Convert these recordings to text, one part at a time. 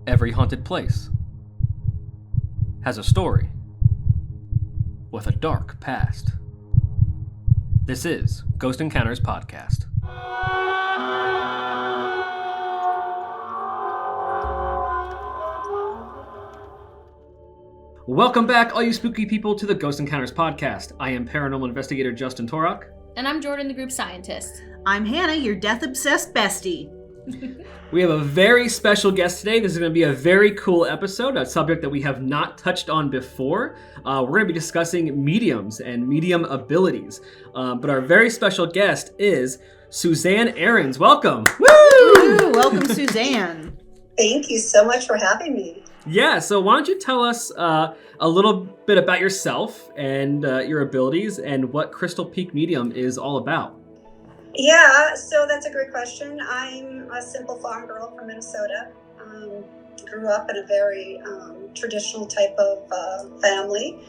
Every haunted place has a story with a dark past. This is Ghost Encounters Podcast. Welcome back, all you spooky people, to the Ghost Encounters Podcast. I am paranormal investigator Justin Torok. And I'm Jordan, the group scientist. I'm Hannah, your death-obsessed bestie. We have a very special guest today. This is going to be a very cool episode, a subject that we have not touched on before. We're going to be discussing mediums and medium abilities. But our very special guest is Susanne Arens. Welcome. Woo! Welcome, Suzanne. Thank you so much for having me. Yeah, so why don't you tell us a little bit about yourself and your abilities and what Crystal Peak Medium is all about? Yeah, so that's a great question. I'm a simple farm girl from Minnesota. Grew up in a very traditional type of family.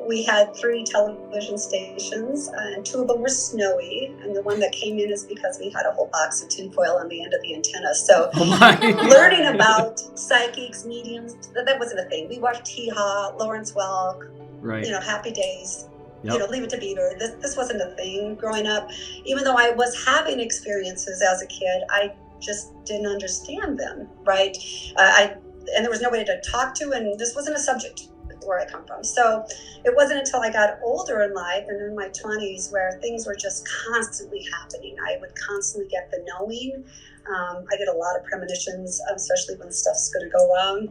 We had 3 television stations, and 2 of them were snowy. And the one that came in is because we had a whole box of tinfoil on the end of the antenna. So learning about psychics, mediums, that wasn't a thing. We watched Hee-Haw, Lawrence Welk, right. Happy Days. Yep. Leave It to Beaver. This wasn't a thing growing up. Even though I was having experiences as a kid, I just didn't understand them, right? And there was nobody to talk to, and this wasn't a subject where I come from. So it wasn't until I got older in life and in my 20s where things were just constantly happening. I would constantly get the knowing. I get a lot of premonitions, especially when stuff's going to go wrong.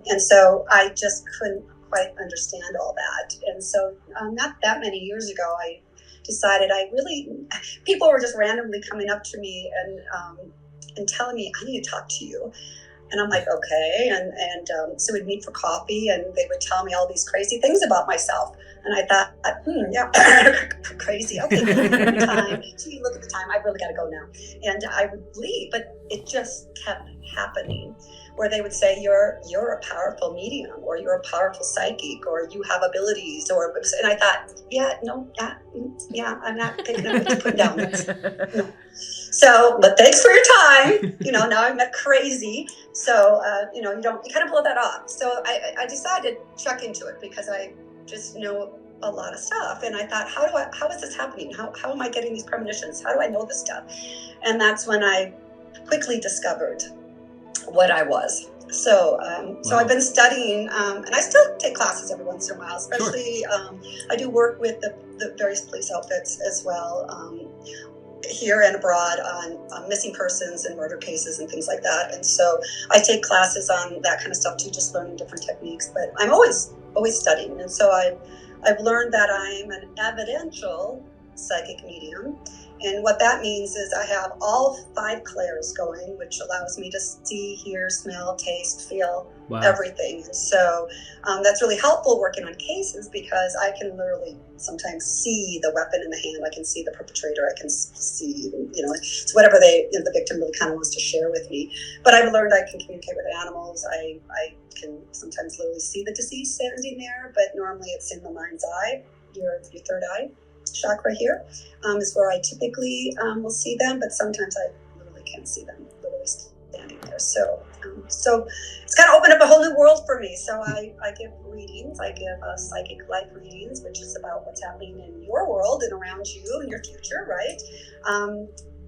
And so I just couldn't quite understand all that. And so not that many years ago, I decided people were just randomly coming up to me and telling me, I need to talk to you. And I'm like, okay. And so we'd meet for coffee and they would tell me all these crazy things about myself. And I thought, yeah, crazy. Okay, look at the time. Gee, look at the time. I really got to go now. And I would leave, but it just kept happening. Where they would say, you're a powerful medium, or you're a powerful psychic, or you have abilities, and I thought, I'm not picking up what you're putting down. No. So, but thanks for your time. Now I'm not crazy. So, you kind of blow that off. So I decided to check into it because I just know a lot of stuff. And I thought, how is this happening? How am I getting these premonitions? How do I know this stuff? And that's when I quickly discovered what I was. So So I've been studying, and I still take classes every once in a while, especially I do work with the various police outfits as well, here and abroad on missing persons and murder cases and things like that. And so I take classes on that kind of stuff too, just learning different techniques, but I'm always studying. And so I've learned that I'm an evidential psychic medium. And what that means is I have all 5 clairs going, which allows me to see, hear, smell, taste, feel, everything. And so that's really helpful working on cases because I can literally sometimes see the weapon in the hand. I can see the perpetrator. I can see, it's whatever the victim really kind of wants to share with me. But I've learned I can communicate with animals. I can sometimes literally see the deceased standing there, but normally it's in the mind's eye, your third eye chakra here, is where I typically will see them, but sometimes I literally can't see them, literally standing there. So it's kind of opened up a whole new world for me. So I give readings. I give psychic life readings, which is about what's happening in your world and around you and your future, right?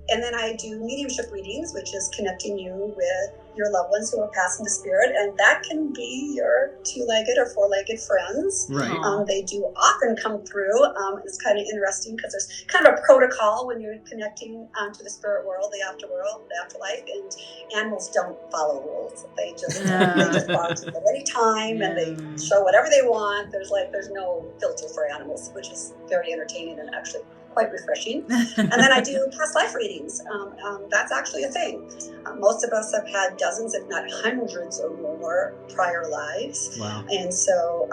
And then I do mediumship readings, which is connecting you with your loved ones who are passing to spirit. And that can be your 2-legged or 4-legged friends. Right. They do often come through. It's kind of interesting because there's kind of a protocol when you're connecting to the spirit world, the afterworld, the afterlife. And animals don't follow rules. They just bark at any time and they show whatever they want. There's no filter for animals, which is very entertaining and actually quite refreshing. And then I do past life readings. That's actually a thing. Most of us have had dozens, if not hundreds or more prior lives. Wow. And so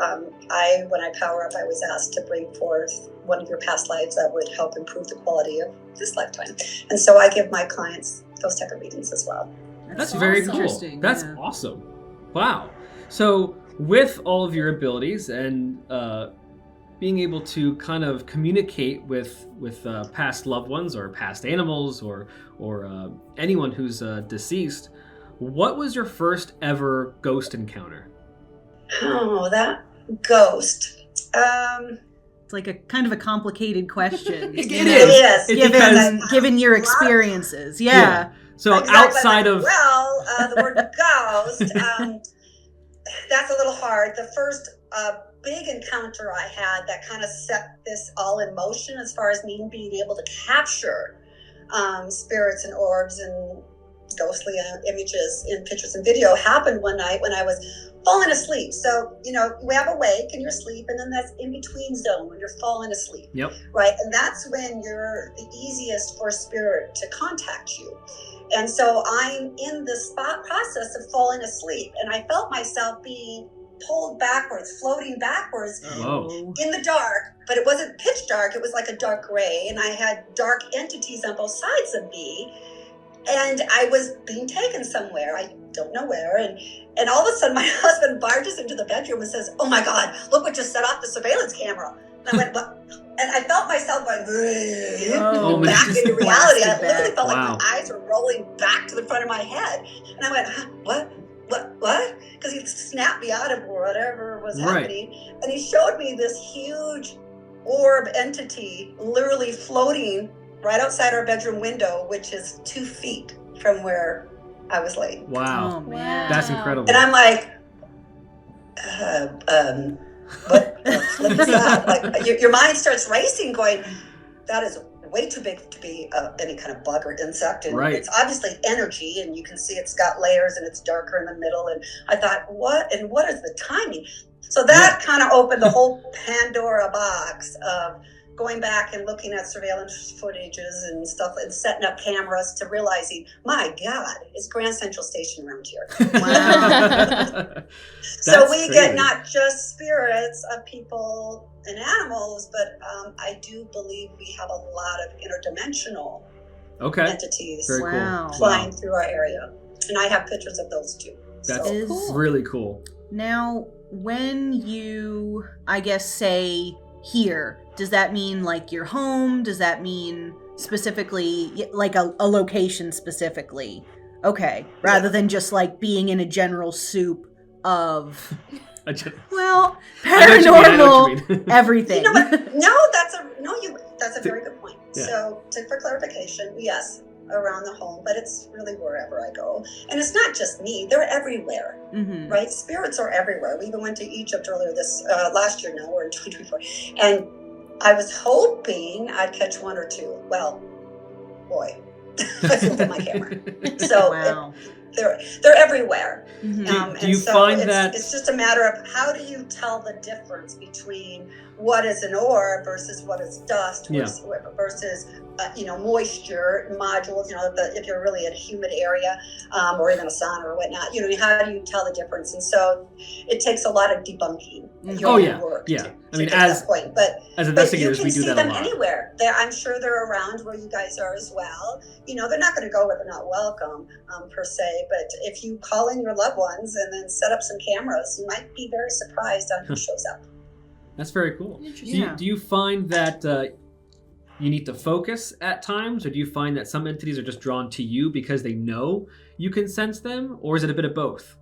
when I power up, I was asked to bring forth one of your past lives that would help improve the quality of this lifetime. And so I give my clients those type of readings as well. That's very cool. That's awesome. Wow. So with all of your abilities and being able to kind of communicate with past loved ones or past animals or anyone who's deceased, What was your first ever ghost encounter? Oh, that ghost. It's like a kind of a complicated question. It you know, is. Given, given your experiences. Yeah. So exactly. outside of... Well, the word ghost, that's a little hard. The first big encounter I had that kind of set this all in motion as far as me being able to capture spirits and orbs and ghostly images in pictures and video happened one night when I was falling asleep. So, you know, we have awake and you're asleep, and then that's in between zone when you're falling asleep. Yep. Right. And that's when you're the easiest for spirit to contact you. And so I'm in the process of falling asleep, and I felt myself being pulled backwards, floating backwards in the dark, but it wasn't pitch dark. It was like a dark gray, and I had dark entities on both sides of me. And I was being taken somewhere. I don't know where. And all of a sudden, my husband barges into the bedroom and says, "Oh my God, look what just set off the surveillance camera." And I went, "What?" And I felt myself going back into reality. I literally felt like my eyes were rolling back to the front of my head. And I went, huh, what? Because he snapped me out of whatever was happening. And he showed me this huge orb entity literally floating right outside our bedroom window, which is 2 feet from where I was laying. Wow. Oh, man. That's incredible. And I'm like, what the flip is that? Like, your mind starts racing, going, that is way too big to be any kind of bug or insect. And it's obviously energy, and you can see it's got layers, and it's darker in the middle. And I thought, what is the timing? So that kind of opened the whole Pandora box of going back and looking at surveillance footages and stuff and setting up cameras to realizing, my God, it's Grand Central Station around here. Wow. So we get not just spirits of people and animals, but I do believe we have a lot of interdimensional entities flying through our area. And I have pictures of those too. That's really cool. Now, when you, I guess, say here, does that mean like your home? Does that mean specifically like a location specifically? Okay. Rather than just like being in a general soup of, well, paranormal, everything. You know what? No, that's a very good point. Yeah. So for clarification, yes, around the home, but it's really wherever I go. And it's not just me, they're everywhere, right? Spirits are everywhere. We even went to Egypt earlier last year. Now we're in 2024. And I was hoping I'd catch one or two. Well, boy, I flipped my camera. So they're everywhere. Do you find that it's just a matter of how do you tell the difference between what is an orb versus what is dust versus moisture modules, if you're really in a humid area, or even a sauna or whatnot, how do you tell the difference? And so it takes a lot of debunking. Work I mean, as investigators, we do that a lot. You can see them anywhere. I'm sure they're around where you guys are as well. They're not going to go where they're not welcome, per se, but if you call in your loved ones and then set up some cameras, you might be very surprised on who shows up. That's very cool. Do you find that you need to focus at times, or do you find that some entities are just drawn to you because they know you can sense them, or is it a bit of both?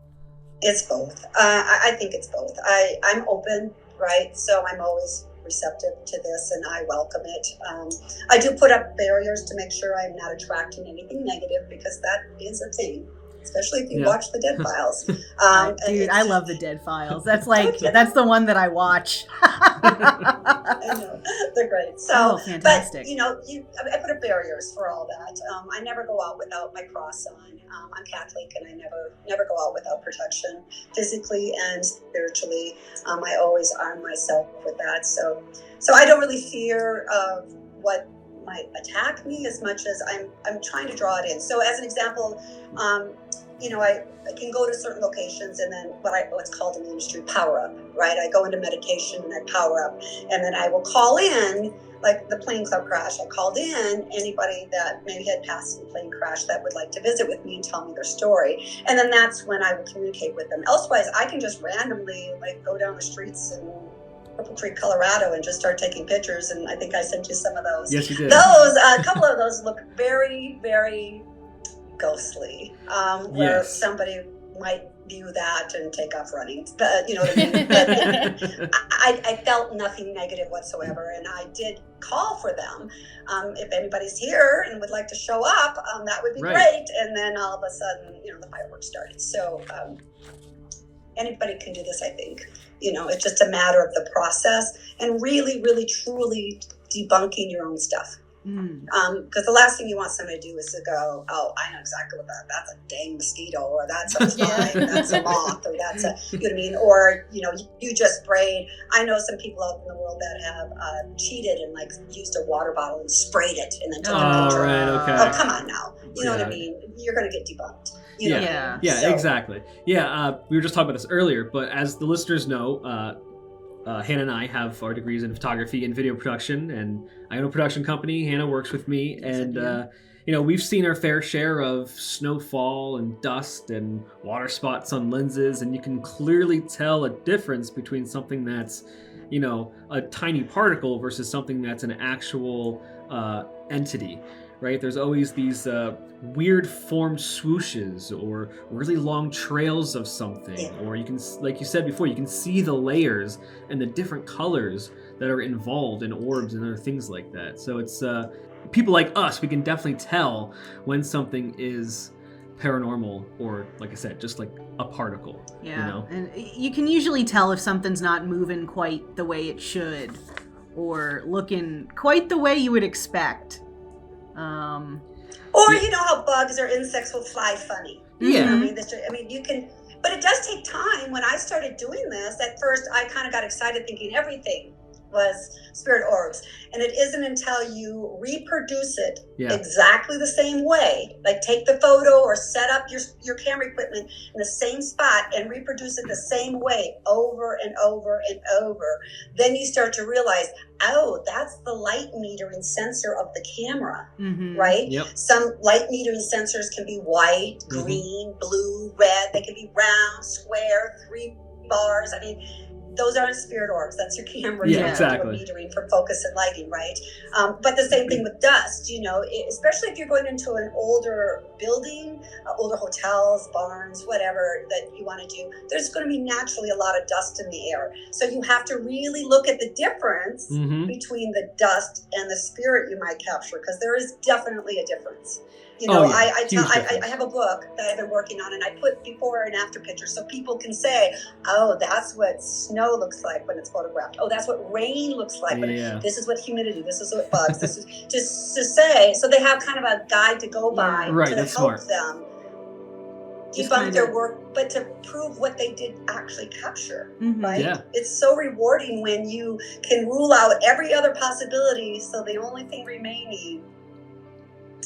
It's both. I think it's both. I'm open, right? So I'm always receptive to this, and I welcome it. I do put up barriers to make sure I'm not attracting anything negative, because that is a thing. Especially if you watch the Dead Files. Dude, I love the Dead Files. That's like, that's the one that I watch. I know. They're great. So, fantastic. But, I put up barriers for all that. I never go out without my cross on. I'm Catholic, and I never go out without protection, physically and spiritually. I always arm myself with that. So I don't really fear of what might attack me as much as I'm trying to draw it in. So as an example, I can go to certain locations and then what's called in the industry power up, right? I go into meditation and I power up, and then I will call in, like the plane club crash. I called in anybody that maybe had passed in a plane crash that would like to visit with me and tell me their story. And then that's when I will communicate with them. Elsewise, I can just randomly go down the streets in Cripple Creek, Colorado, and just start taking pictures. And I think I sent you some of those. Yes, you did. A couple of those look very, very ghostly, where Yes. somebody might view that and take off running. But you know what I mean? But I felt nothing negative whatsoever, and I did call for them. If anybody's here and would like to show up, that would be Right. great. And then all of a sudden, the fireworks started. So anybody can do this, I think. It's just a matter of the process and really, really, truly debunking your own stuff. Because the last thing you want somebody to do is to go, oh, I know exactly what that's a dang mosquito, or that's a fly, or that's a moth, or that's a, you know what I mean? Or, you just sprayed. I know some people out in the world that have cheated and used a water bottle and sprayed it and then took a picture. Right, okay. Oh, come on now. You know what I mean? You're going to get debunked. You know what I mean? Yeah, exactly. Yeah, we were just talking about this earlier, but as the listeners know, Hannah and I have our degrees in photography and video production, and I own a production company. Hannah works with me, and we've seen our fair share of snowfall and dust and water spots on lenses, and you can clearly tell a difference between something that's, a tiny particle versus something that's an actual entity. Right? There's always these weird formed swooshes or really long trails of something, or you can, like you said before, you can see the layers and the different colors that are involved in orbs and other things like that. So it's people like us, we can definitely tell when something is paranormal or, like I said, just like a particle. Yeah, and you can usually tell if something's not moving quite the way it should or looking quite the way you would expect. Or how bugs or insects will fly funny. Yeah. You can, but it does take time. When I started doing this, at first I kind of got excited thinking everything was spirit orbs. And it isn't until you reproduce it exactly the same way, like take the photo or set up your camera equipment in the same spot and reproduce it the same way over and over and over, then you start to realize, oh, that's the light metering sensor of the camera, right? Yep. Some light metering sensors can be white, green, blue, red. They can be round, square, 3 bars. Those aren't spirit orbs. That's your camera metering for focus and lighting, right? But the same thing with dust, especially if you're going into an older building, older hotels, barns, whatever that you want to do, there's going to be naturally a lot of dust in the air. So you have to really look at the difference between the dust and the spirit you might capture, because there is definitely a difference. I have a book that I've been working on, and I put before and after pictures so people can say, oh, that's what snow looks like when it's photographed. Oh, that's what rain looks like. This is what humidity, this is what bugs, this is just to say, so they have kind of a guide to go by to help them debunk their work, but to prove what they did actually capture, right? Yeah. It's so rewarding when you can rule out every other possibility, so the only thing remaining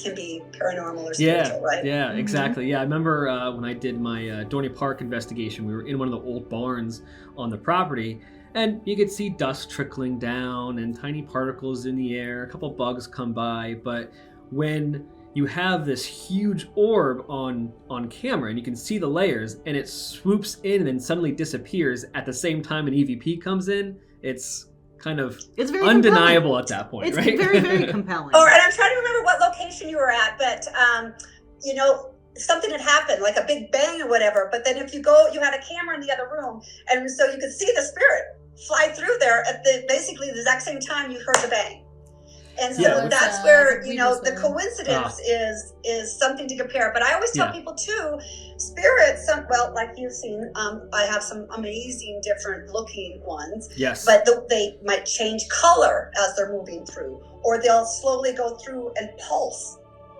can be paranormal or spiritual, right? Yeah, exactly. Yeah, I remember when I did my Dorney Park investigation, we were in one of the old barns on the property, and you could see dust trickling down and tiny particles in the air, a couple bugs come by, but when you have this huge orb on camera and you can see the layers and it swoops in and then suddenly disappears at the same time an EVP comes in, it's kind of very undeniable compelling. At that point, it's right? It's very, very compelling. All right, I'm trying to remember what location you were at, but something had happened, like a big bang or whatever, but then if you had a camera in the other room, and so you could see the spirit fly through there at basically the exact same time you heard the bang. And so that's where, the coincidence is something to compare. But I always tell people too, spirits, like you've seen, I have some amazing different looking ones. Yes. But they might change color as they're moving through, or they'll slowly go through and pulse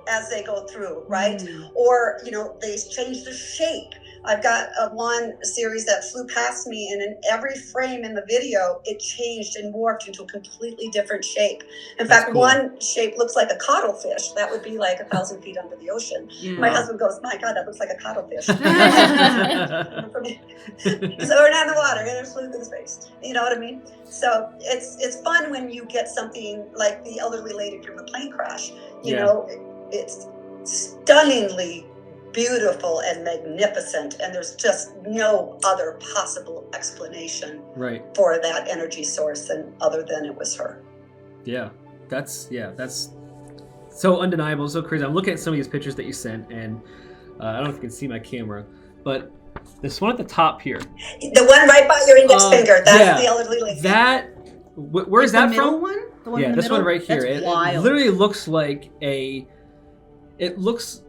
as they go through, right? Or, they change the shape. I've got one series that flew past me, and in every frame in the video, it changed and morphed into a completely different shape. In fact, one shape looks like a cuttlefish. That would be like 1,000 feet under the ocean. Yeah. My husband goes, my God, that looks like a cuttlefish. So we're not in the water, and it flew through space. You know what I mean? So it's fun when you get something like the elderly lady from the plane crash. You know, it's stunningly beautiful and magnificent, and there's just no other possible explanation for that energy source other than it was her. That's so undeniable, so crazy. I'm looking at some of these pictures that you sent, and I don't know if you can see my camera, but this one at the top here. The one right by your index finger. That's the elderly lady. Where is that the middle from? One? The one Yeah, in the this middle? one right here. That's It wild. literally looks like it looks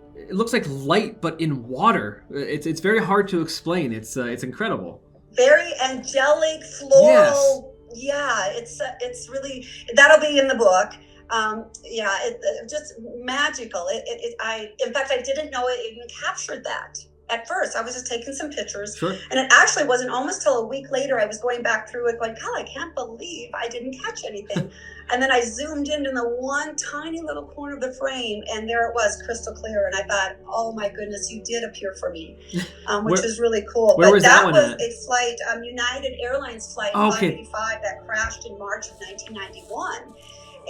like light, but in water. It's very hard to explain. It's incredible. Very angelic, floral. Yes. Yeah, it's really, that'll be in the book. It just magical. In fact, I didn't know it even captured that at first. I was just taking some pictures. Sure. And it actually wasn't almost till a week later I was going back through it going, God, I can't believe I didn't catch anything. And then I zoomed in the one tiny little corner of the frame, and there it was, crystal clear. And I thought, oh my goodness, you did appear for me, which is really cool. Where but was that one was at? a flight, United Airlines flight 585 that crashed in March of 1991.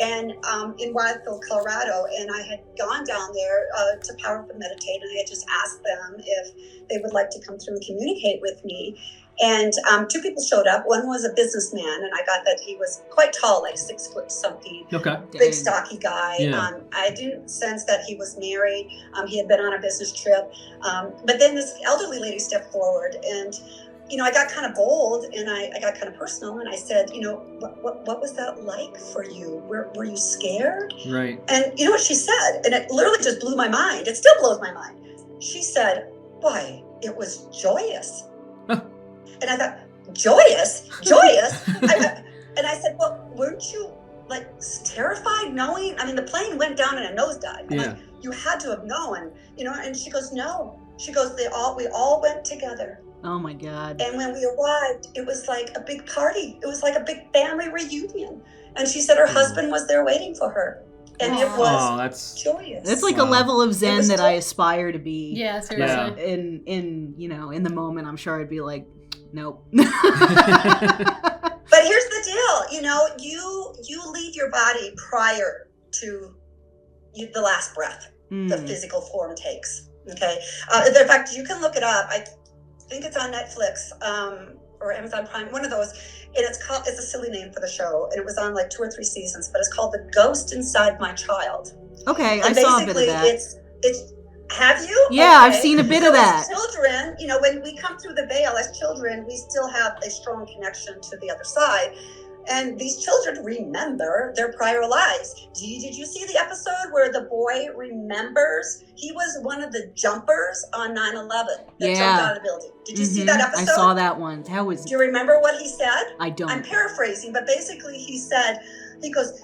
And in Wildfield, Colorado, and I had gone down there to powerfully meditate, and I had just asked them if they would like to come through and communicate with me. And two people showed up. One was a businessman, and I got that he was quite tall, like 6 foot something. Okay. Big stocky guy. Yeah. I didn't sense that he was married. He had been on a business trip. But then this elderly lady stepped forward, and I got kind of bold, and I got kind of personal, and I said, what was that like for you? Were you scared? Right. And you know what she said? And it literally just blew my mind. It still blows my mind. She said, why, it was joyous. And I thought, joyous? And I said, well, weren't you like terrified knowing? I mean, the plane went down in a nosedive. Yeah. Like, you had to have known, and she goes, no. She goes, we all went together. Oh my God. And when we arrived, it was like a big party. It was like a big family reunion. And she said her husband was there waiting for her. And it was that's joyous. That's like a level of zen was that I aspire to be. Yeah, seriously. In the moment, I'm sure I'd be like, nope. But here's the deal, you leave your body prior to the last breath the physical form takes. Okay. In fact, you can look it up. I think it's on Netflix or Amazon Prime, one of those. And it's a silly name for the show. And it was on like 2 or 3 seasons, but it's called The Ghost Inside My Child. Okay, and I saw a bit of that. It's have you? Yeah, okay. I've seen a bit of that. As children, when we come through the veil as children, we still have a strong connection to the other side. And these children remember their prior lives. Did you see the episode where the boy remembers? He was one of the jumpers on 9/11 that jumped out of the building. Did you see that episode? I saw that one. Do you remember what he said? I don't. I'm paraphrasing, but basically he said, he goes,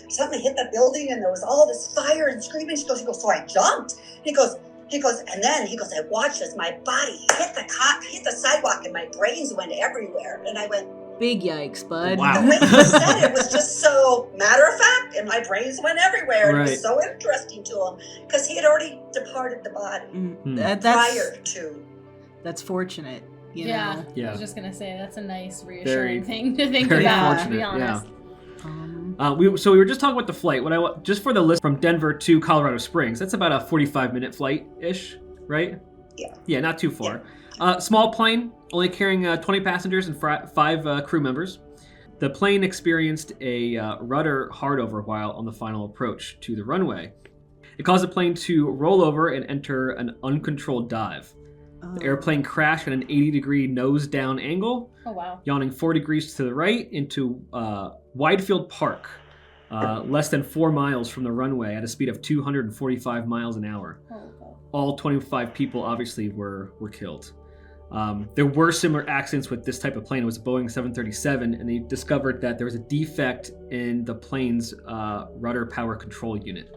something hit the building and there was all this fire and screaming. He goes, so I jumped. He goes, and then I watched as my body hit the sidewalk and my brains went everywhere. And I went, big yikes, bud. Wow. the way he said it was just so matter of fact, and my brains went everywhere. Right. It was so interesting to him because he had already departed the body prior to. That's fortunate. You know? I was just gonna say that's a nice Very- reassuring thing to think very about. To fortunate, be honest. We were just talking about the flight. Just for the list from Denver to Colorado Springs, that's about a 45-minute flight ish, right? Yeah. Yeah, not too far. Small plane, only carrying 20 passengers and 5 crew members. The plane experienced a rudder hardover while on the final approach to the runway. It caused the plane to roll over and enter an uncontrolled dive. The airplane crashed at an 80-degree nose-down angle, Oh wow. yawning 4 degrees to the right into Widefield Park, less than 4 miles from the runway at a speed of 245 miles an hour. Oh. All 25 people obviously were killed. There were similar accidents with this type of plane. It was a Boeing 737, and they discovered that there was a defect in the plane's rudder power control unit.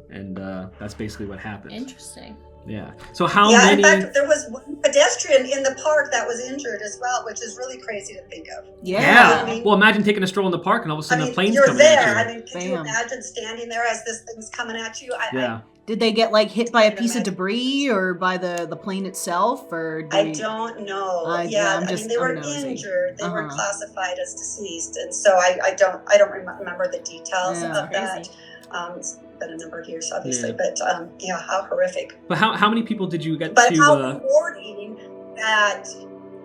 And that's basically what happened. Interesting. Yeah. So how many... in fact, there was one pedestrian in the park that was injured as well, which is really crazy to think of. Yeah. I mean, Well, imagine taking a stroll in the park and all of a sudden a plane's you're coming there. at you. I mean, can you imagine standing there as this thing's coming at you? Did they get hit by a piece of debris or by the plane itself, or? I don't know. They were injured. They were classified as deceased, and so I don't remember the details of that. It's been a number of years, obviously, but how horrific. But how many people did you get but to? How rewarding that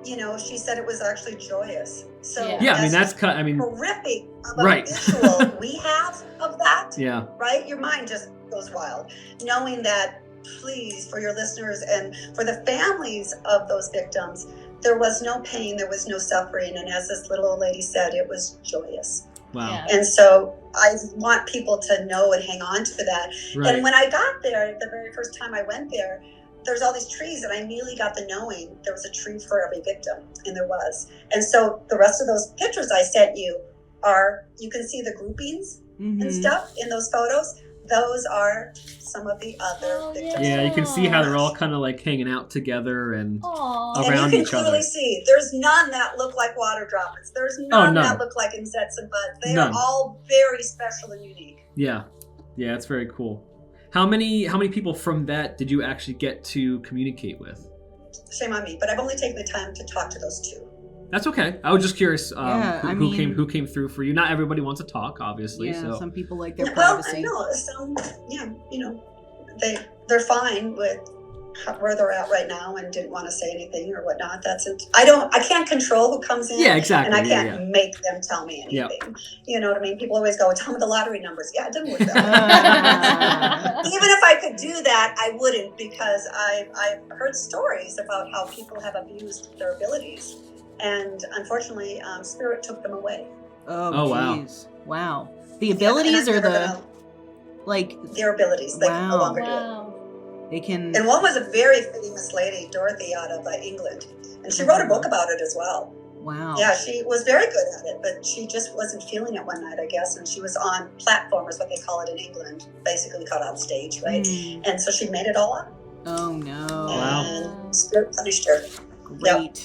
she said it was actually joyous. So Yeah, I mean, that's horrific of a right. visual we have of that. Yeah. Right? Your mind just goes wild. Knowing that, please, for your listeners and for the families of those victims, there was no pain, there was no suffering. And as this little old lady said, it was joyous. Wow. Yeah. And so I want people to know and hang on to that. Right. And when I got there, the very first time I went there, there's all these trees, and I immediately got the knowing there was a tree for every victim, and there was. And so the rest of those pictures I sent you you can see the groupings and stuff in those photos. Those are some of the other victims. Yeah, you can see how they're all kind of like hanging out together and around and each you can other. clearly see there's none that look like water droplets. There's none that look like insects and bugs. They are all very special and unique. Yeah, it's very cool. How many people from that did you actually get to communicate with? Shame on me, but I've only taken the time to talk to those 2. That's okay. I was just curious who came through for you. Not everybody wants to talk, obviously. Yeah, so some people like their privacy. Well, some, they're fine with where they're at right now and didn't want to say anything or whatnot. I can't control who comes in. Yeah, exactly. And I can't make them tell me anything. Yep. You know what I mean? People always go, tell me the lottery numbers. Yeah, it didn't work that way. Even if I could do that, I wouldn't, because I've heard stories about how people have abused their abilities. And unfortunately, spirit took them away. Oh, geez. Wow. The abilities or their abilities. They can no longer do it. They can. And one was a very famous lady, Dorothy, out of England. And she wrote a book about it as well. Wow. Yeah, she was very good at it, but she just wasn't feeling it one night, I guess. And she was on platform, is what they call it in England. Basically called on stage, right? And so she made it all up. Oh, no. And spirit punished her. Great. Yep.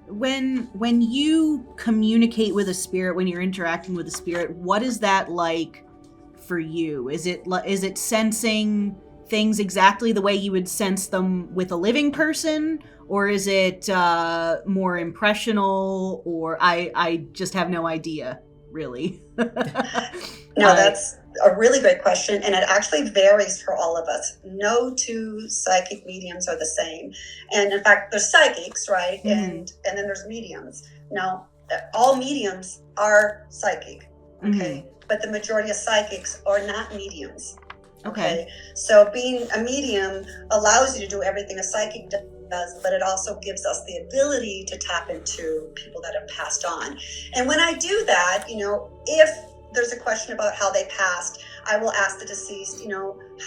When you communicate with a spirit, when you're interacting with a spirit, what is that like for you? Is it sensing things exactly the way you would sense them with a living person, or is it more impressional, or I just have no idea, really? No, that's a really great question, and it actually varies for all of us. No 2 psychic mediums are the same, and in fact, there's psychics, right? And then there's mediums. Now, all mediums are psychic, okay? But the majority of psychics are not mediums. Okay. So being a medium allows you to do everything a psychic does, but it also gives us the ability to tap into people that have passed on. And when I do that, if there's a question about how they passed, I will ask the deceased,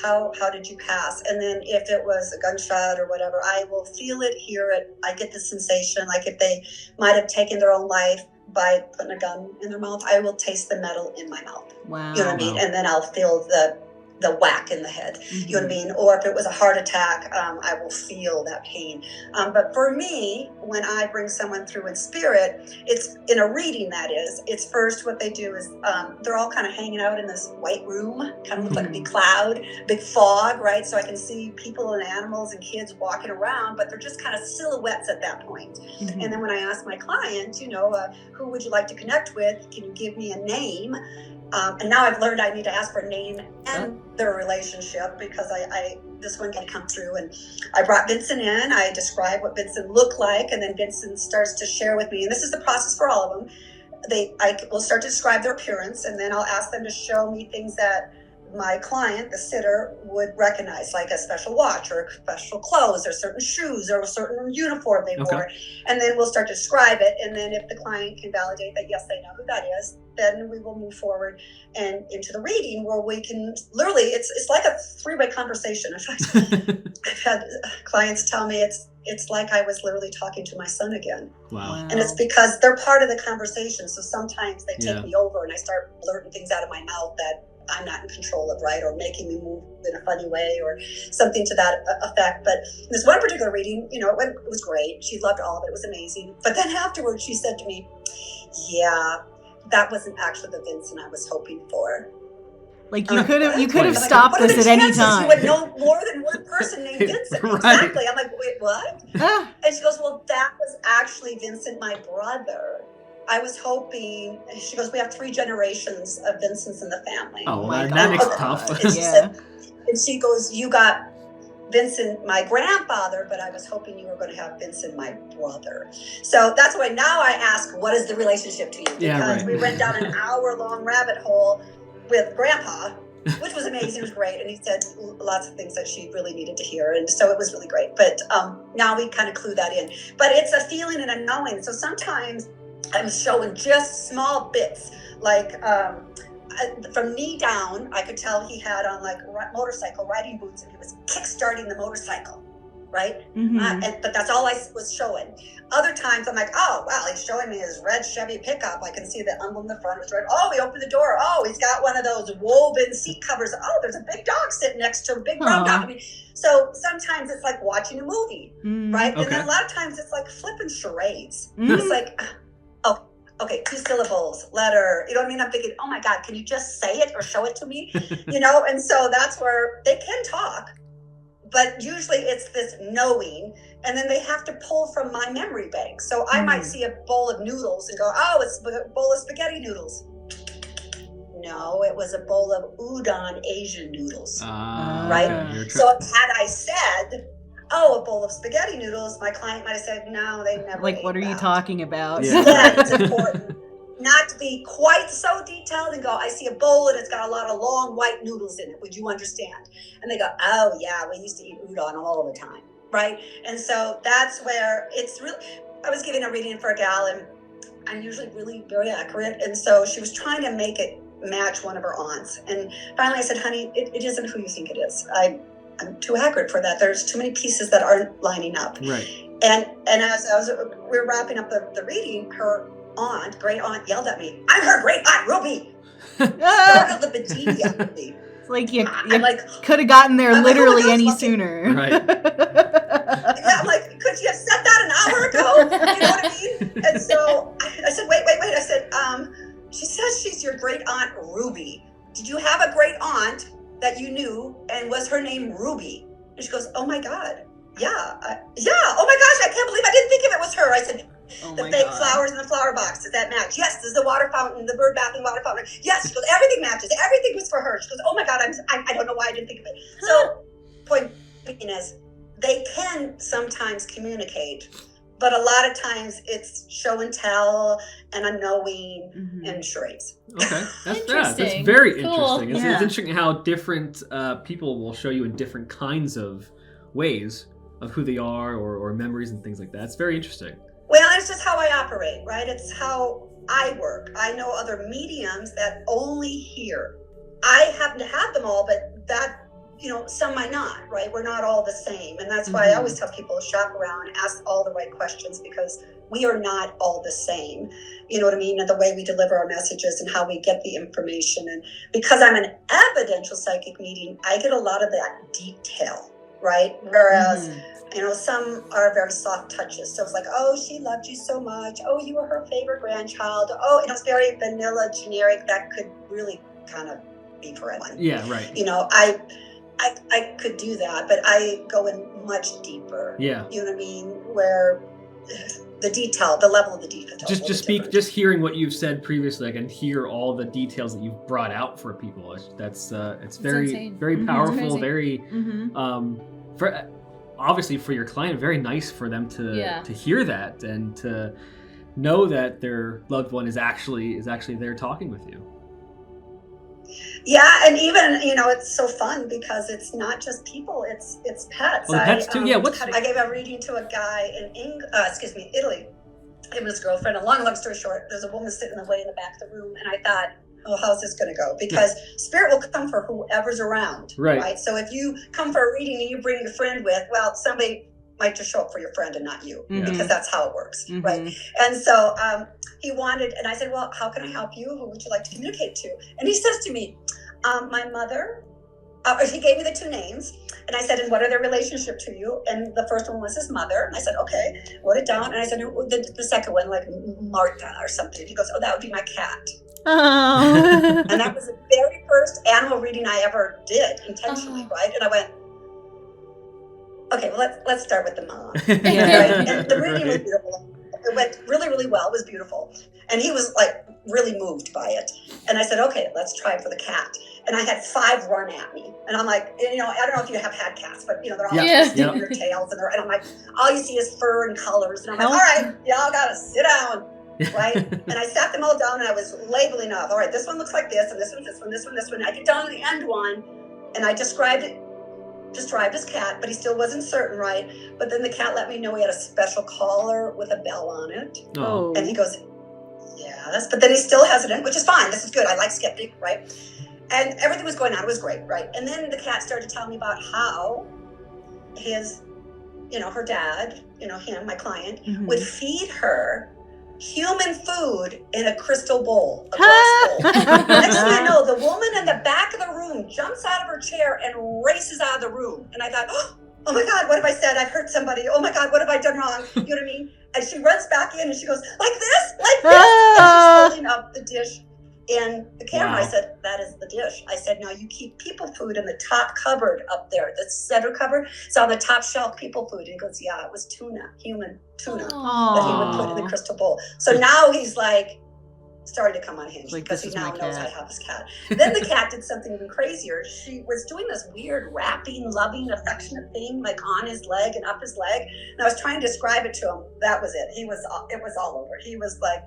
how did you pass? And then if it was a gunshot or whatever, I will feel it, hear it. I get the sensation, like if they might have taken their own life by putting a gun in their mouth, I will taste the metal in my mouth. Wow. You know what I mean? And then I'll feel the whack in the head, you know what I mean? Or if it was a heart attack, I will feel that pain. But for me, when I bring someone through in spirit, it's in a reading, that is, it's first what they do is they're all kind of hanging out in this white room, kind of look like a big cloud, big fog, right? So I can see people and animals and kids walking around, but they're just kind of silhouettes at that point. And then when I ask my client, who would you like to connect with? Can you give me a name? And now I've learned I need to ask for a name and their relationship, because this one can come through. And I brought Vincent in. I described what Vincent looked like, and then Vincent starts to share with me. And this is the process for all of them. I will start to describe their appearance, and then I'll ask them to show me things that my client, the sitter, would recognize, like a special watch or special clothes or certain shoes or a certain uniform they wore. And then we'll start to describe it. And then if the client can validate that, yes, they know who that is, then we will move forward and into the reading, where we can literally, it's like a 3-way conversation. In fact, I've had clients tell me it's like I was literally talking to my son again. Wow. And it's because they're part of the conversation. So sometimes they take me over and I start blurting things out of my mouth that I'm not in control of, right? Or making me move in a funny way or something to that effect. But this one particular reading, it was great. She loved all of it. It was amazing. But then afterwards she said to me, yeah, that wasn't actually the Vincent I was hoping for. Like you could have stopped this at any time. You would know more than one person named Vincent. Right. Exactly. I'm like, wait, what? And she goes, well, that was actually Vincent, my brother. I was hoping, she goes, we have 3 generations of Vincents in the family. Oh, that makes it tough. And she goes, you got Vincent, my grandfather, but I was hoping you were going to have Vincent, my brother. So that's why now I ask, what is the relationship to you? Because we went down an hour-long rabbit hole with Grandpa, which was amazing. It was great. And he said lots of things that she really needed to hear. And so it was really great. But now we kind of clue that in. But it's a feeling and a knowing. So sometimes I'm showing just small bits, like from knee down, I could tell he had on like motorcycle riding boots and he was kick-starting the motorcycle, right? But that's all I was showing. Other times I'm like, oh, wow, he's showing me his red Chevy pickup. I can see the emblem in the front was red. Oh, he opened the door. Oh, he's got one of those woven seat covers. Oh, there's a big dog sitting next to a big brown dog. I mean, so sometimes it's like watching a movie, right? And then a lot of times it's like flipping charades. It's like, okay, 2 syllables, letter, you know what I mean? I'm thinking, oh my God, can you just say it or show it to me? You know, and so that's where they can talk, but usually it's this knowing, and then they have to pull from my memory bank. So I might see a bowl of noodles and go, oh, it's a bowl of spaghetti noodles. No, it was a bowl of udon Asian noodles, right? Okay. So had I said, oh, a bowl of spaghetti noodles, my client might have said, no, they never Like, ate what are you that. talking about? Yeah, it's important not to be quite so detailed and go, I see a bowl and it's got a lot of long white noodles in it. Would you understand? And they go, oh, yeah, we used to eat udon all the time, right? And so that's where it's really, I was giving a reading for a gal and I'm usually really very accurate. And so she was trying to make it match one of her aunts. And finally I said, honey, it isn't who you think it is. I'm too accurate for that. There's too many pieces that aren't lining up. Right. And as we were wrapping up the reading, her great aunt yelled at me, I'm her great aunt Ruby. Startled the bejeebies out of me. It's like you like, could have gotten there I'm literally like, any sooner. Right. Yeah, I'm like, could you have said that an hour ago? You know what I mean? And so I said, wait. I said, she says she's your great aunt Ruby. Did you have a great aunt that you knew and was her name Ruby? And she goes, oh my God. Yeah. Oh my gosh, I can't believe I didn't think of it was her. I said, the fake flowers in the flower box, does that match? Yes. Does the water fountain, the bird bath and water fountain? Yes. She goes, everything matches. Everything was for her. She goes, oh my God, I don't know why I didn't think of it. So point being is, they can sometimes communicate, but a lot of times it's show and tell and a knowing and charades. Okay, that's Interesting. very Cool. interesting. It's interesting how different people will show you in different kinds of ways of who they are or memories and things like that. It's very interesting. Well, it's just how I operate, right? It's how I work. I know other mediums that only hear. I happen to have them all, but that, some might not, right? We're not all the same. And that's why I always tell people to shop around, ask all the right questions, because we are not all the same. You know what I mean? And the way we deliver our messages and how we get the information. And because I'm an evidential psychic medium, I get a lot of that detail, right? Whereas, some are very soft touches. So it's like, oh, she loved you so much. Oh, you were her favorite grandchild. Oh, it's very vanilla, generic. That could really kind of be for anyone. Yeah, right. I could do that, but I go in much deeper. Yeah. You know what I mean? Where the level of the detail. Just hearing what you've said previously, I can hear all the details that you've brought out for people. It's very, insane. very powerful, It's very, for obviously for your client, very nice for them to hear that and to know that their loved one is actually there talking with you. Yeah, and even it's so fun because it's not just people; it's pets. Oh, the pets too. Yeah, I gave a reading to a guy in Italy. Him and his girlfriend. And long story short, there's a woman sitting away in the back of the room, and I thought, oh, how's this going to go? Because spirit will come for whoever's around, right? So if you come for a reading and you bring your friend with, well, somebody might just show up for your friend and not you, because that's how it works, right? And so he wanted, and I said, well, how can I help you? Who would you like to communicate to? And he says to me, my mother, he gave me the 2 names, and I said, and what are their relationship to you? And the first one was his mother. And I said, okay, wrote it down. And I said, the second one, like Martha or something. He goes, oh, that would be my cat. Oh. And that was the very first animal reading I ever did intentionally, right? And I went, okay, well, let's start with the mom. Right? And the reading was beautiful. It went really, really well. It was beautiful. And he was like really moved by it. And I said, okay, let's try it for the cat. and I had 5 run at me. And I'm like, I don't know if you have had cats, but they're all Yeah. twisting Yeah. their tails, and I'm like, all you see is fur and colors. And I'm like, all right, y'all gotta sit down, right? And I sat them all down, and I was labeling off. All right, this one looks like this, and this one, this one, this one, this one. I get down to the end one, and I described his cat, but he still wasn't certain, right? But then the cat let me know he had a special collar with a bell on it. Oh. And he goes, yes, but then he's still hesitant, which is fine. This is good. I like skeptic, right? And everything was going on. It was great, right? And then the cat started telling me about how his, her dad, him, my client, would feed her human food in a crystal bowl, a glass bowl. Next thing I know, the woman in the back of the room jumps out of her chair and races out of the room. And I thought, oh my God, what have I said? I've hurt somebody. Oh my God, what have I done wrong? You know what I mean? And she runs back in and she goes, like this? And she's holding up the dish in the camera. Wow. I said, that is the dish. I said, no, you keep people food in the top cupboard up there, the center cupboard. It's on the top shelf, people food. And he goes, yeah, it was tuna, human tuna that he would put in the crystal bowl. So now he's like starting to come unhinged because he now knows I have his cat. Then the cat did something even crazier. She was doing this weird wrapping, loving, affectionate thing like on his leg and up his leg. And I was trying to describe it to him. That was it. It was all over. He was like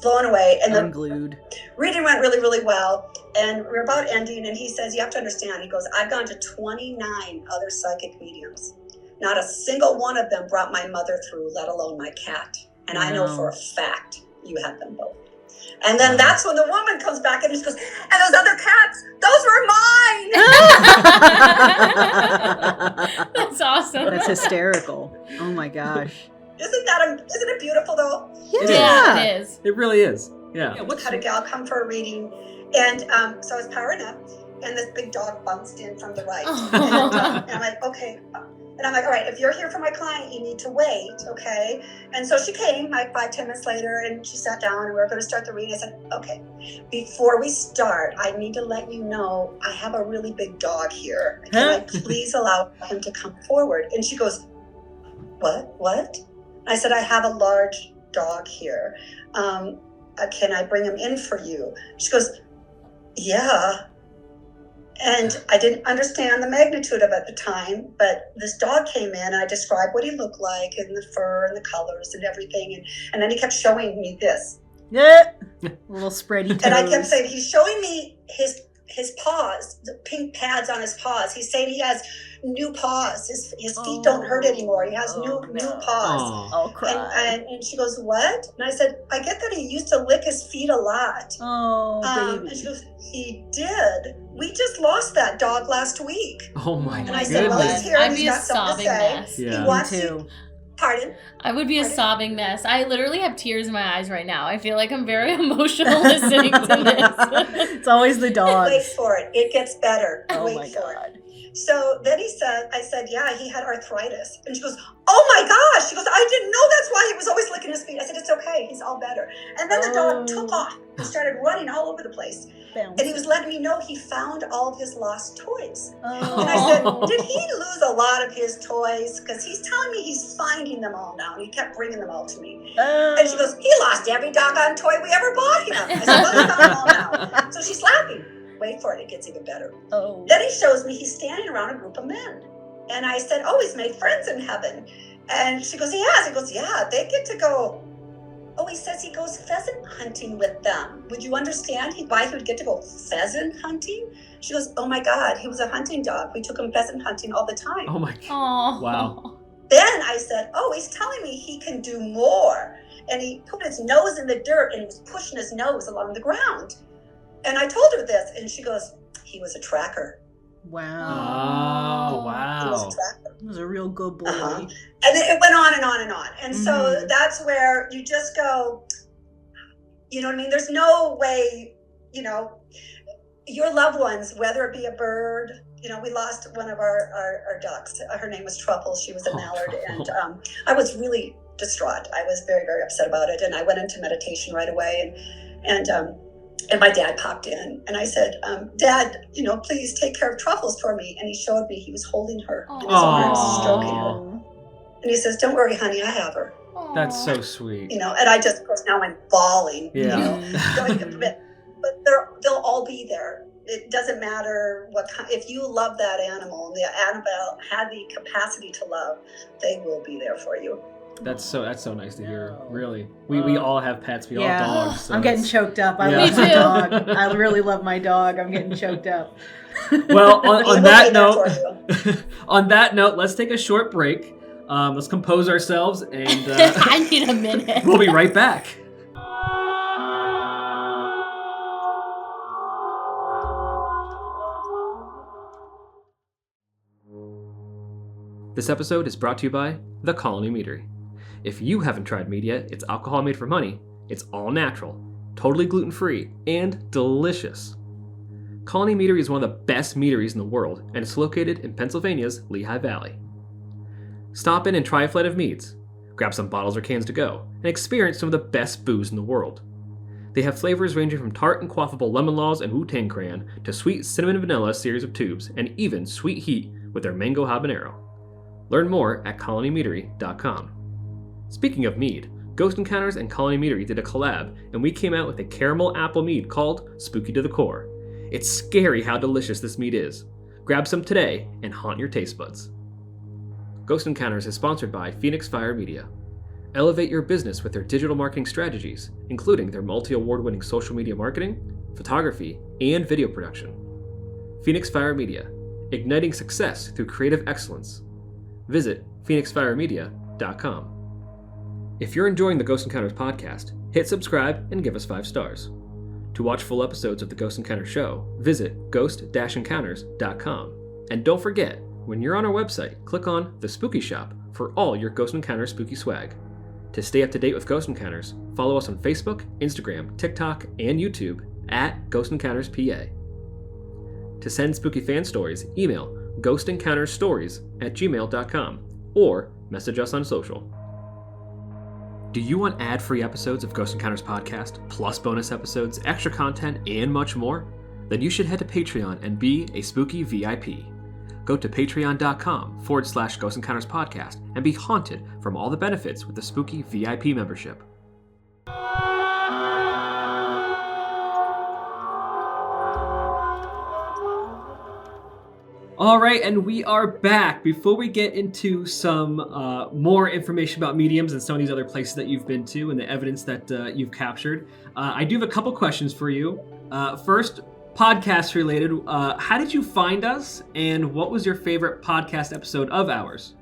blown away. And the reading went really, really well. And we were about ending, and he says, you have to understand, he goes, I've gone to 29 other psychic mediums. Not a single one of them brought my mother through, let alone my cat. And I know for a fact you had them both. And then that's when the woman comes back and she goes, and those other cats, those were mine. That's awesome. That's hysterical. Oh my gosh. Isn't it beautiful though? Yeah, it is. It really is. Yeah. Had a gal come for a reading, and so I was powering up, and this big dog bounced in from the right. And I'm like, okay. And I'm like, all right, if you're here for my client, you need to wait, okay? And so she came like 5-10 minutes later, and she sat down, and we were going to start the reading. I said, okay, before we start, I need to let you know I have a really big dog here. Can I please allow him to come forward? And she goes, what? I said, I have a large dog here. Can I bring him in for you? She goes, yeah. And I didn't understand the magnitude of it at the time, but this dog came in and I described what he looked like and the fur and the colors and everything. And then he kept showing me this. Yeah. Little spready toes. And I kept saying, he's showing me his paws, the pink pads on his paws. He's saying he has new paws. His feet don't hurt anymore. He has new paws. I'll cry. And she goes, what? And I said, I get that he used to lick his feet a lot. Baby. And she goes, he did. We just lost that dog last week. Oh my And goodness. I said, well, he's here. I'd And be he's a got something to sobbing say. mess. Yeah. He wants Me too. to. Pardon? I would be a sobbing mess. I literally have tears in my eyes right now. I feel like I'm very emotional listening to this. It's always the dogs. Wait for it. It gets better. Oh Wait my for God. it. So then I said, yeah, he had arthritis. And she goes, oh my gosh. She goes, I didn't know that's why he was always licking his feet. I said, it's okay. He's all better. And then the dog took off and started running all over the place. And he was letting me know he found all of his lost toys. And I said, did he lose a lot of his toys? Because he's telling me he's finding them all now. And he kept bringing them all to me. And she goes, he lost every doggone toy we ever bought him. I said, well, he found them all now. So she's laughing. Wait for it. It gets even better. Then he shows me he's standing around a group of men. And I said, oh, he's made friends in heaven. And she goes, he has. He goes, yeah, they get to go. Oh, he says he goes pheasant hunting with them. Would you understand why he would get to go pheasant hunting? She goes, oh my God, he was a hunting dog. We took him pheasant hunting all the time. Oh my God. Oh. Wow. Then I said, oh, he's telling me he can do more. And he put his nose in the dirt and he was pushing his nose along the ground. And I told her this, and she goes, he was a tracker. Wow. Oh, He was a wow. tracker. He was a real good boy. And then it went on and on and on. And so that's where you just go, you know what I mean? There's no way, your loved ones, whether it be a bird, we lost one of our ducks. Her name was Truffles. She was a mallard. And I was really distraught. I was very, very upset about it. And I went into meditation right away. And my dad popped in and I said, Dad, please take care of Truffles for me. And he showed me he was holding her in his arms, stroking her. And he says, don't worry, honey, I have her. That's so sweet. And I just, of course, now I'm bawling. Yeah. But they'll all be there. it doesn't matter what kind, if you love that animal and the animal had the capacity to love, they will be there for you. That's so nice to hear. Really, we all have pets. We all have dogs. So I'm getting it's- choked up. I Yeah. love Me my too. dog. I really love my dog. I'm getting choked up. Well, We on will that be there note, for you. on that note, let's take a short break. Let's compose ourselves, and I need a minute. we'll be right back. This episode is brought to you by The Colony Meadery. If you haven't tried mead yet, it's alcohol made from honey. It's all natural, totally gluten-free, and delicious. Colony Meadery is one of the best meaderies in the world, and it's located in Pennsylvania's Lehigh Valley. Stop in and try a flight of meads, grab some bottles or cans to go, and experience some of the best booze in the world. They have flavors ranging from tart and quaffable lemon laws and Wu-Tang Crayon to sweet cinnamon and vanilla series of tubes, and even sweet heat with their mango habanero. Learn more at colonymeadery.com. Speaking of mead, Ghost Encounters and Colony Meadery did a collab, and we came out with a caramel apple mead called Spooky to the Core. It's scary how delicious this mead is. Grab some today and haunt your taste buds. Ghost Encounters is sponsored by Phoenix Fire Media. Elevate your business with their digital marketing strategies, including their multi-award-winning social media marketing, photography, and video production. Phoenix Fire Media, igniting success through creative excellence. Visit phoenixfiremedia.com. If you're enjoying the Ghost Encounters podcast, hit subscribe and give us 5 stars. To watch full episodes of the Ghost Encounters show, visit ghost-encounters.com. And don't forget, when you're on our website, click on the Spooky Shop for all your Ghost Encounters spooky swag. To stay up to date with Ghost Encounters, follow us on Facebook, Instagram, TikTok, and YouTube at Ghost Encounters PA. To send spooky fan stories, email GhostEncountersStories@gmail.com or message us on social. Do you want ad-free episodes of Ghost Encounters podcast, plus bonus episodes, extra content, and much more? Then you should head to Patreon and be a spooky VIP. Go to patreon.com/Ghost Encounters podcast and be haunted from all the benefits with the spooky VIP membership. All right, and we are back. Before we get into some more information about mediums and some of these other places that you've been to and the evidence that you've captured, I do have a couple questions for you. First, podcast related. How did you find us, and what was your favorite podcast episode of ours?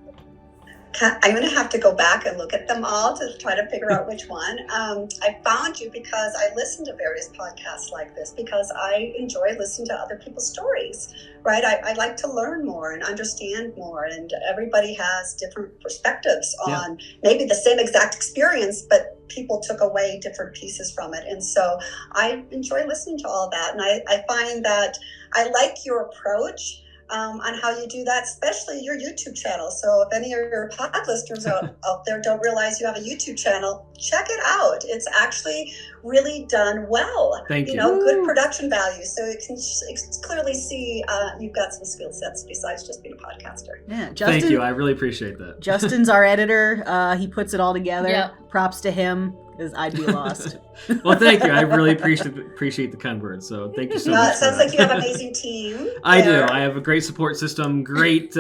I'm going to have to go back and look at them all to try to figure out which one. I found you because I listen to various podcasts like this because I enjoy listening to other people's stories, right? I like to learn more and understand more, and everybody has different perspectives on maybe the same exact experience, but people took away different pieces from it. And so I enjoy listening to all that. And I find that I like your approach on how you do that, especially your YouTube channel. So if any of your pod listeners out there don't realize you have a YouTube channel, check it out. It's actually really done well. Thank you. You know, good production value. So you can clearly see you've got some skill sets besides just being a podcaster. Yeah, Justin. Thank you. I really appreciate that. Justin's our editor. He puts it all together. Yep. Props to him, because I'd be lost. Well, thank you. I really appreciate the kind words. So thank you so much. It sounds like you have an amazing team. I do. there. I have a great support system, great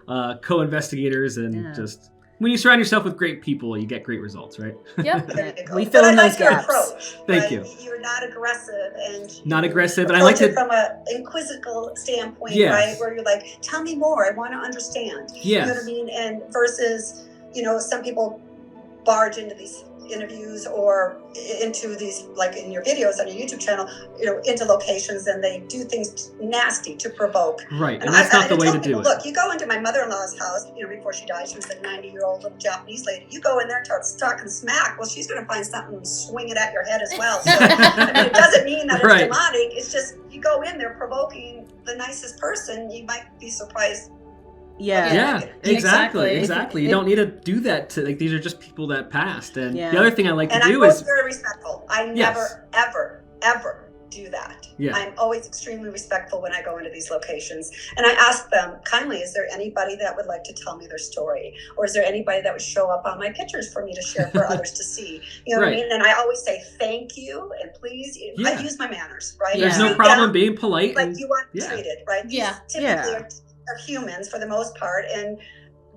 co-investigators, and just when you surround yourself with great people, you get great results, right? Yep. There you go. We fill But in I those like your gaps. approach. Thank right? you. You're not aggressive and Not you aggressive, and I like approach it to. from an inquisitive standpoint, Yes. right? Where you're like, tell me more. I want to understand. Yes. You know what I mean? And versus, some people barge into these interviews or into these, like in your videos on your YouTube channel, into locations, and they do things nasty to provoke. Right, and that's not the way tell to do people, it. Look, you go into my mother-in-law's house, before she died, she was a 90-year-old little Japanese lady. You go in there and start talking smack, well, she's going to find something and swing it at your head as well. So, it doesn't mean that it's Right. demonic. It's just, you go in there provoking the nicest person, you might be surprised. Yeah. Yeah, exactly. Exactly. You don't need to do that to, these are just people that passed. And Yeah. the other thing I like to And I'm do always is, very respectful. I Yes. never, ever, ever do that. Yeah. I'm always extremely respectful when I go into these locations. And I ask them kindly, is there anybody that would like to tell me their story? Or is there anybody that would show up on my pictures for me to share for others to see? You know what I mean? And I always say thank you and please. I use my manners, right? There's no problem being polite. Like you want treated, right? Yeah. These typically are humans for the most part, and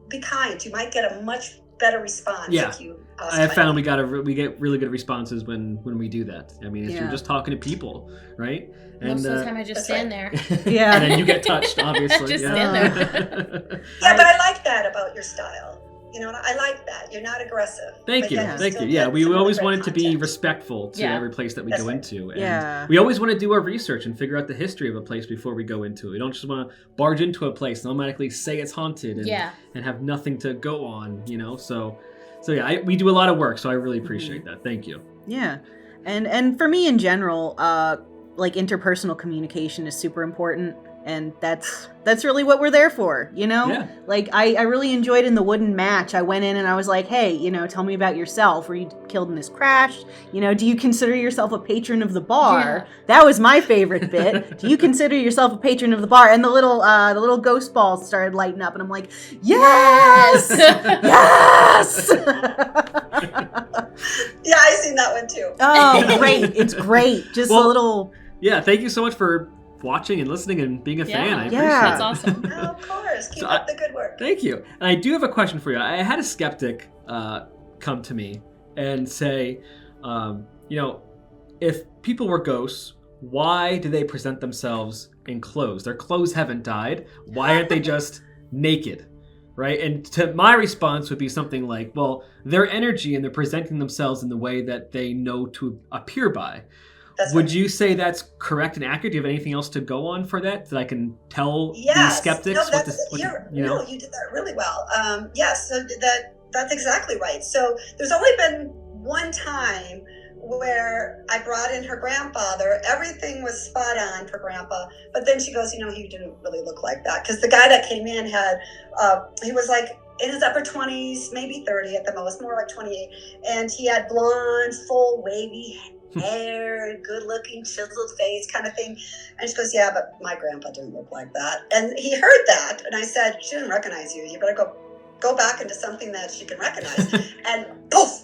be kind. You might get a much better response if you ask I have found kindly. we get really good responses when we do that. I mean, you're just talking to people, right? And most of the time I just stand there. Yeah. And then you get touched, obviously. Just stand there. Yeah, but I like that about your style. You know, I like that. You're not aggressive. Thank you. Yeah, we always wanted to be respectful to every place that we go into. And we always want to do our research and figure out the history of a place before we go into it. We don't just want to barge into a place and automatically say it's haunted and have nothing to go on, you know? So yeah, we do a lot of work, so I really appreciate that. Thank you. Yeah. And for me in general, like interpersonal communication is super important. And that's really what we're there for, you know? Yeah. Like, I really enjoyed in the wooden match. I went in and I was like, hey, you know, tell me about yourself. Were you killed in this crash? You know, do you consider yourself a patron of the bar? Yeah. That was my favorite bit. Do you consider yourself a patron of the bar? And the little ghost balls started lighting up and I'm like, yes! Yes! Yeah, I've seen that one too. Oh, great. It's great. Just a little... Yeah, thank you so much for watching and listening and being a fan. I appreciate it. That's awesome. Oh, of course. Keep up the good work. Thank you. And I do have a question for you. I had a skeptic come to me and say, you know, if people were ghosts, why do they present themselves in clothes? Their clothes haven't died. Why aren't they just naked? Right? And to my response would be something like, well, their energy and they're presenting themselves in the way that they know to appear by. Would you say that's correct and accurate? Do you have anything else to go on for that I tell these skeptics? No, you did that really well. Yes, so that's exactly right. So there's only been one time where I brought in her grandfather. Everything was spot on for Grandpa, but then she goes, you know, he didn't really look like that because the guy that came in had, he was like in his upper 20s, maybe 30 at the most, more like 28, and he had blonde, full, wavy hair, good-looking, chiseled face kind of thing. And she goes, yeah, but my grandpa didn't look like that. And he heard that, and I said, she didn't recognize you. You better go back into something that she can recognize. And poof!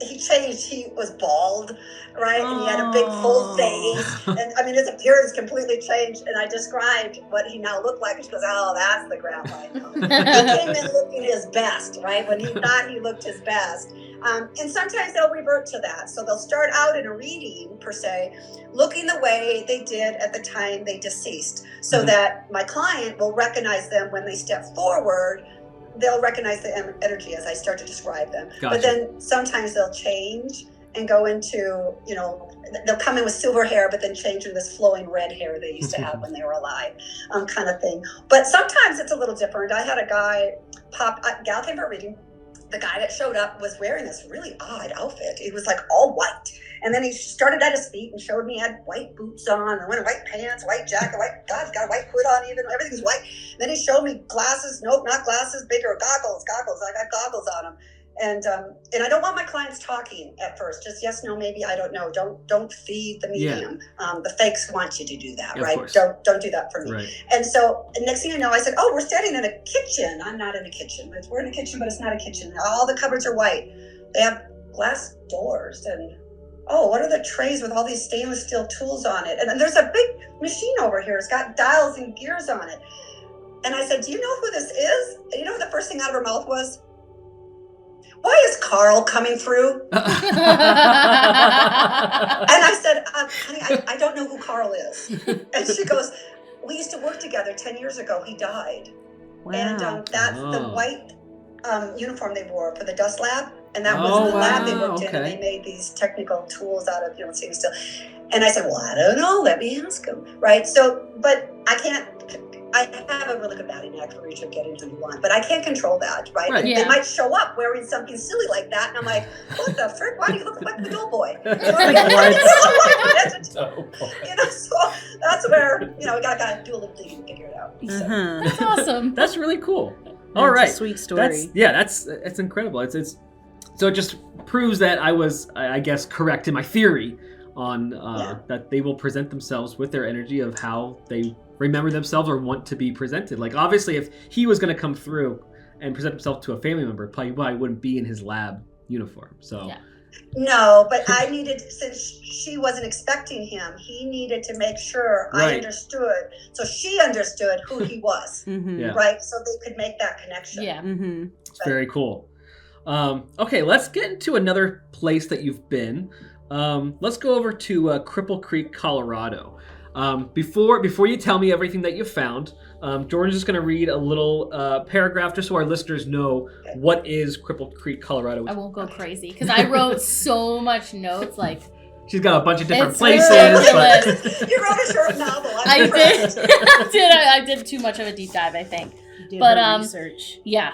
He changed. He was bald, right? And he had a big full face. And I mean, his appearance completely changed. And I described what he now looked like. And she goes, oh, that's the grandpa I know. He came in looking his best, right? When he thought he looked his best. And sometimes they'll revert to that. So they'll start out in a reading, per se, looking the way they did at the time they deceased. So that my client will recognize them when they step forward. They'll recognize the energy as I start to describe them. Gotcha. But then sometimes they'll change and go into, you know, they'll come in with silver hair, but then change into this flowing red hair they used to have when they were alive, kind of thing. But sometimes it's a little different. I had a gal came for a reading. The guy that showed up was wearing this really odd outfit. It was like all white. And then he started at his feet and showed me he had white boots on, and white pants, white jacket, he's got a white hood on even, everything's white. And then he showed me glasses, nope, not glasses, bigger, goggles. I got goggles on him. And I don't want my clients talking at first, just yes, no, maybe, I don't know. Don't feed the medium. Yeah. The fakes want you to do that, right? Don't do that for me. Right. And so next thing you know, I said, oh, we're standing in a kitchen. I'm not in a kitchen. We're in a kitchen, but it's not a kitchen. All the cupboards are white. They have glass doors and what are the trays with all these stainless steel tools on it? And there's a big machine over here. It's got dials and gears on it. And I said, do you know who this is? And you know what the first thing out of her mouth was? Why is Carl coming through? And I said, honey, I don't know who Carl is. And she goes, we used to work together 10 years ago. He died. Wow. And that's the white uniform they wore for the dust lab. And that was the lab they worked in, and they made these technical tools out of, stainless steel. And I said, well, I don't know. Let me ask him, right? So, but I have a really good batting knack for reaching getting who you want, but I can't control that, right? Yeah. They might show up wearing something silly like that, and I'm like, what the frick? Why do you look like the doughboy? You know, so that's where, we gotta do a little digging and figure it out. So. That's awesome. That's really cool. All right. A sweet story. That's incredible. So it just proves that I was, I guess, correct in my theory on that they will present themselves with their energy of how they remember themselves or want to be presented. Like obviously if he was going to come through and present himself to a family member, probably wouldn't be in his lab uniform. So Yeah. No, but I needed, since she wasn't expecting him, he needed to make sure I Right. understood. So she understood who he was, Mm-hmm. Yeah. right? So they could make that connection. Yeah. Mm-hmm. it's very cool. Okay, let's get into another place that you've been. Let's go over to Cripple Creek, Colorado. Before you tell me everything that you found, Jordan's just going to read a little paragraph just so our listeners know what is Cripple Creek, Colorado. I won't go crazy because I wrote so much notes. Like She's got a bunch of different It's places. ridiculous. But You wrote a short novel. I'm I impressed. did. I did too much of a deep dive, I think. Did But, her research. Yeah.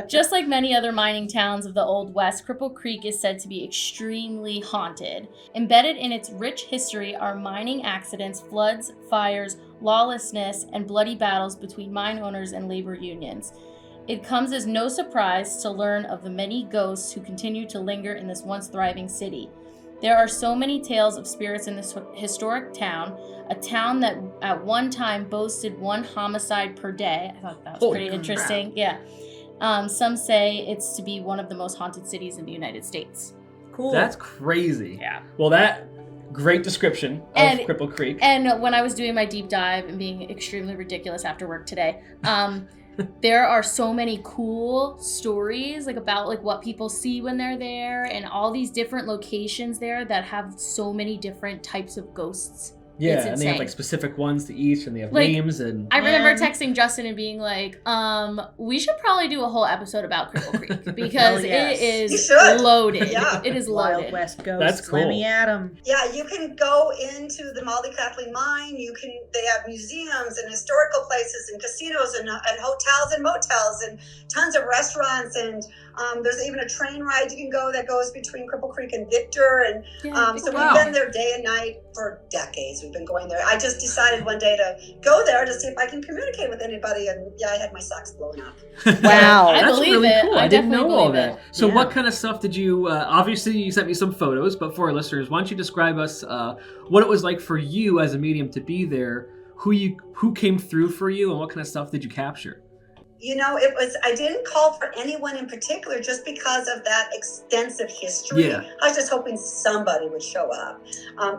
Just like many other mining towns of the Old West, Cripple Creek is said to be extremely haunted. Embedded in its rich history are mining accidents, floods, fires, lawlessness, and bloody battles between mine owners and labor unions. It comes as no surprise to learn of the many ghosts who continue to linger in this once thriving city. There are so many tales of spirits in this historic town, a town that at one time boasted 1 homicide per day. I thought that was Holy pretty crap. interesting. Yeah. Some say it's to be one of the most haunted cities in the United States. Cool. That's crazy. Yeah. Well, that great description of And- Cripple Creek. And when I was doing my deep dive and being extremely ridiculous after work today, there are so many cool stories about what people see when they're there and all these different locations there that have so many different types of ghosts. Yeah, It's and they have insane. like specific ones to each, and they have Like, names and. I remember Man. texting Justin and being like, we should probably do a whole episode about Cripple Creek because yes. it You is should. loaded. Yeah. It is Wild loaded. West Ghosts. That's cool. Let me at 'em. Yeah, you can go into the Molly Kathleen mine. They have museums and historical places and casinos and hotels and motels and tons of restaurants. And there's even a train ride you can go that goes between Cripple Creek and Victor. And Yeah, so wow. we've been there day and night for decades. We've been going there. I just decided one day to go there to see if I can communicate with anybody. And yeah, I had my socks blown up. Wow. I That's believe really it. cool. I I didn't know definitely all believe that. it. So, Yeah. what kind of stuff did you? Obviously, you sent me some photos, but for our listeners, why don't you describe us what it was like for you as a medium to be there? Who came through for you, and what kind of stuff did you capture? You know, I didn't call for anyone in particular just because of that extensive history. Yeah. I was just hoping somebody would show up.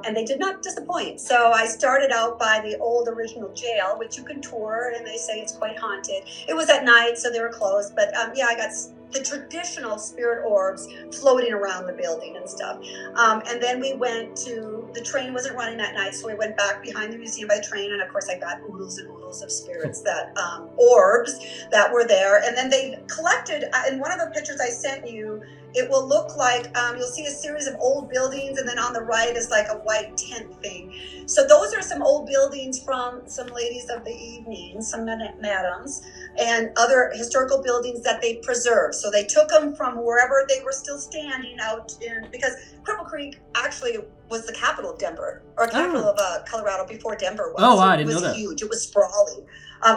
And they did not disappoint. So I started out by the old original jail, which you can tour, and they say it's quite haunted. It was at night, so they were closed. But yeah, I got the traditional spirit orbs floating around the building and stuff. And then we went to, the train wasn't running that night, so we went back behind the museum by the train, and of course I got oodles and oodles of spirits that, orbs that were there. And then they collected, in one of the pictures I sent you, it will look like, you'll see a series of old buildings, and then on the right is like a white tent thing. So those are some old buildings from some ladies of the evening, some madams, and other historical buildings that they preserved. So they took them from wherever they were still standing out in, because Cripple Creek actually was the capital of Denver, or capital of Colorado before Denver was. Oh, wow, I didn't know It that. was huge. It was sprawling.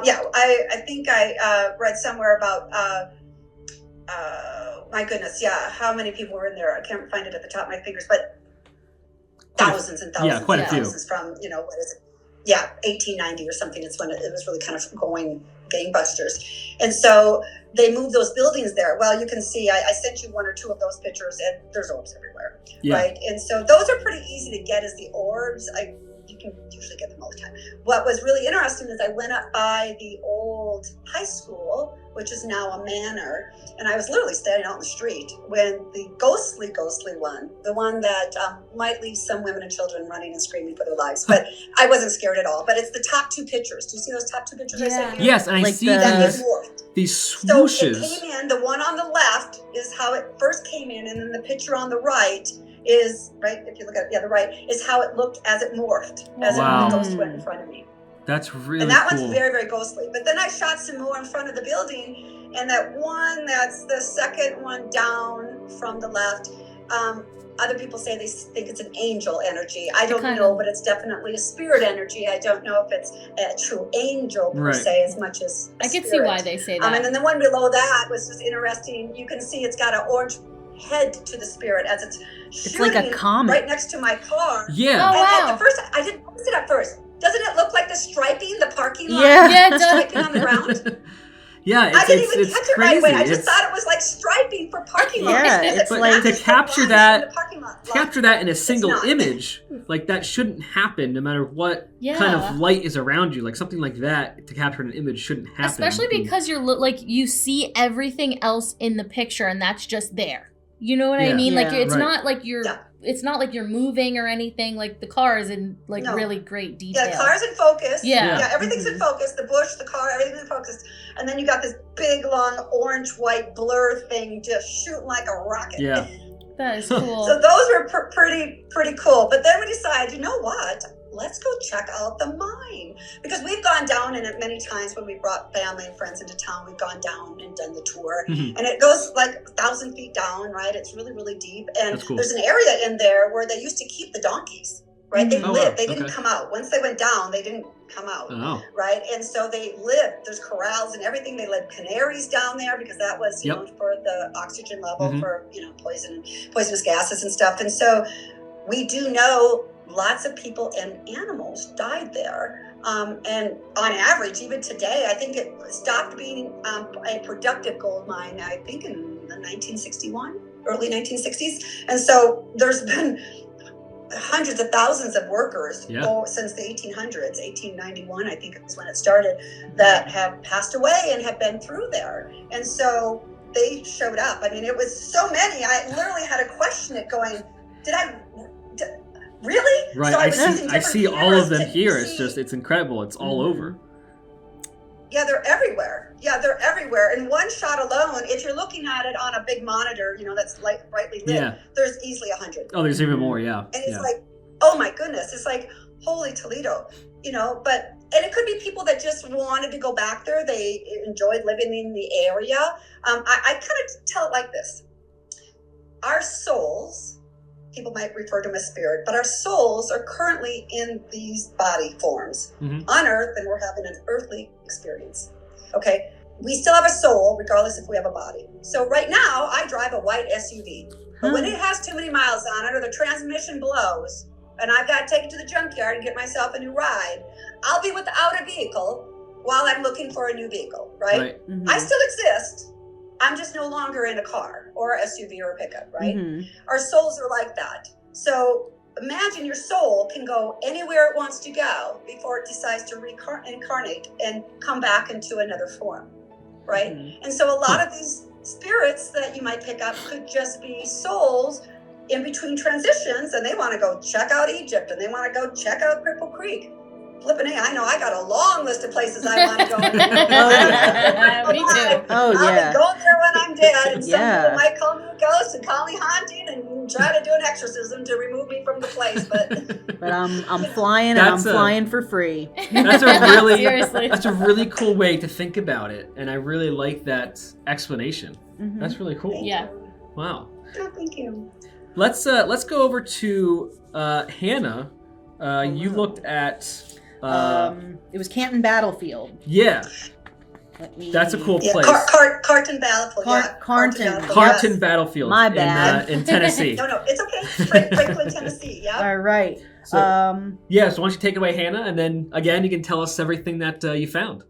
Yeah, I think I read somewhere about, my goodness, yeah, how many people were in there? I can't find it at the top of my fingers, but thousands and thousands. Yeah, quite a and few. thousands from, what is it? Yeah, 1890 or something. It's when it was really kind of going gangbusters. And so they moved those buildings there. Well, you can see, I sent you one or two of those pictures, and there's orbs everywhere, Yeah. right? And so those are pretty easy to get as the orbs. You can usually get them all the time. What was really interesting is I went up by the old high school, which is now a manor, and I was literally standing out in the street when the ghostly one, the one that might leave some women and children running and screaming for their lives, but I wasn't scared at all. But it's the top two pictures. Do you see those top two pictures I sent you? Yes, and I Like see the- That these, is morphed. these So swooshes. it came in, the one on the left is how it first came in, and then the picture on the right is, right, if you look at the right, is how it looked as it morphed, as Wow. the ghost went in front of me. That's really And that cool. one's very, very ghostly. But then I shot some more in front of the building, and that one, that's the second one down from the left, other people say they think it's an angel energy. I don't kind know, of- but it's definitely a spirit energy. I don't know if it's a true angel per Right. se as much as a I could see spirit. why they say that. And then the one below that was just interesting. You can see it's got an orange head to the spirit as it's It's like a shooting comet. right next to my car. Yeah. Oh, And wow. at the first, I didn't notice it at first. Doesn't it look like the striping, the parking lot? Yeah. Yeah, it does. Striping on the ground? Yeah, I didn't even it's catch it crazy. right away. I just It's- thought it was like striping for parking lots. Yeah, Because it's not like- to just the capture lines that- in the parking lot. capture that in a single not. image, like that shouldn't happen no matter what Yeah. kind of light is around you. Like something like that to capture an image shouldn't happen. Especially because you're like you see everything else in the picture and that's just there. You know what I Yeah. mean? Like Yeah. it's Right. not like you're Yeah. it's not like you're moving or anything. Like the car is in like No. really great detail. Yeah, the car's in focus. Yeah. Yeah, everything's in focus. The bush, the car, everything's in focus. And then you got this big, long, orange-white blur thing just shooting like a rocket. Yeah. That is cool. So those were pretty cool. But then we decided, you know what? Let's go check out the mine. Because we've gone down in it many times when we brought family and friends into town. We've gone down and done the tour. Mhm. And it goes like 1,000 feet down, right? It's really, really deep. And That's cool. there's an area in there where they used to keep the donkeys, right? They Oh, lived. wow. They didn't Okay. come out. Once they went down, they didn't come out. Oh. Right, and so they lived. There's corrals and everything. They led canaries down there because that was, you Yep. know, for the oxygen level Mhm. for poisonous gases and stuff. And so we do know lots of people and animals died there. And on average, even today, I think it stopped being a productive gold mine. I think in the 1961, early 1960s, and so there's been hundreds of thousands of workers since the 1800s. 1891 I think is when it started, that have passed away and have been through there. And so they showed up. I mean, it was so many, I literally had to question it going, really? Right. So I was using see different all of cameras them to here. It's see- just it's incredible. It's all over. Yeah, they're everywhere. Yeah, they're everywhere. And one shot alone, if you're looking at it on a big monitor, you know, that's like brightly lit, Yeah. there's easily 100. Oh, there's even more, yeah. And it's Yeah. like, oh my goodness, it's like, holy Toledo, you know, and it could be people that just wanted to go back there. They enjoyed living in the area. I kind of tell it like this. Our souls, people might refer to them as spirit, but our souls are currently in these body forms on earth, and we're having an earthly experience. Okay. We still have a soul, regardless if we have a body. So right now, I drive a white SUV. But when it has too many miles on it, or the transmission blows, and I've got to take it to the junkyard and get myself a new ride, I'll be without a vehicle while I'm looking for a new vehicle, right? I still exist. I'm just no longer in a car or a SUV or a pickup, right? Our souls are like that. So imagine your soul can go anywhere it wants to go before it decides to reincarnate and come back into another form, right? And so a lot of these spirits that you might pick up could just be souls in between transitions, and they want to go check out Egypt, and they want to go check out Cripple Creek. Flipping A, I know I got a long list of places I want to go. Me too. Oh, I'll yeah. be going there when I'm dead, and some Yeah. people might call me a ghost and call me haunting and try to do an exorcism to remove me from the place. But I'm flying, and I'm That's a- flying for free. That's a really Seriously. that's a really cool way to think about it, and I really like that explanation. That's really cool. Yeah. Wow. oh, thank you. Let's go over to Hannah. You looked at It was Canton Battlefield. yeah, Let me- that's a cool Yeah, place. Carton Battlefield. Yeah, Carton. Battlefield, Carton yes. Battlefield. My bad. in Tennessee. No, it's okay. Franklin, Tennessee. Yeah. All right. So, yeah, so why don't you take it away, Hannah, and then again you can tell us everything that you found.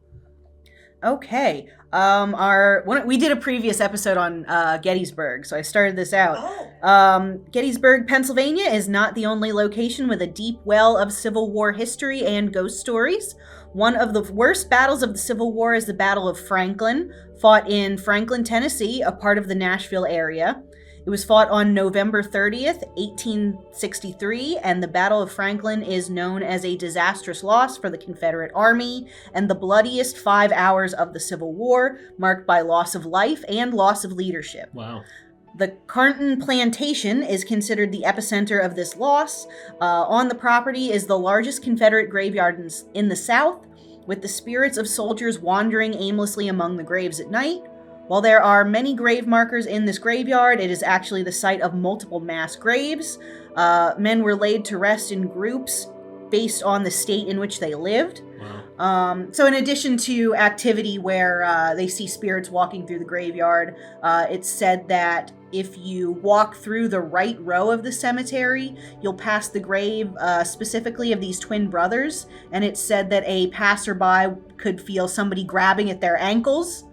Okay. We did a previous episode on Gettysburg, so I started this out. Oh. Gettysburg, Pennsylvania is not the only location with a deep well of Civil War history and ghost stories. One of the worst battles of the Civil War is the Battle of Franklin, fought in Franklin, Tennessee, a part of the Nashville area. It was fought on November 30th, 1863, and the Battle of Franklin is known as a disastrous loss for the Confederate Army and the bloodiest 5 hours of the Civil War, marked by loss of life and loss of leadership. Wow. The Carton Plantation is considered the epicenter of this loss. On the property is the largest Confederate graveyard in the South, with the spirits of soldiers wandering aimlessly among the graves at night. While there are many grave markers in this graveyard, it is actually the site of multiple mass graves. Men were laid to rest in groups based on the state in which they lived. So in addition to activity where they see spirits walking through the graveyard, it's said that if you walk through the right row of the cemetery, you'll pass the grave specifically of these twin brothers, and it's said that a passerby could feel somebody grabbing at their ankles.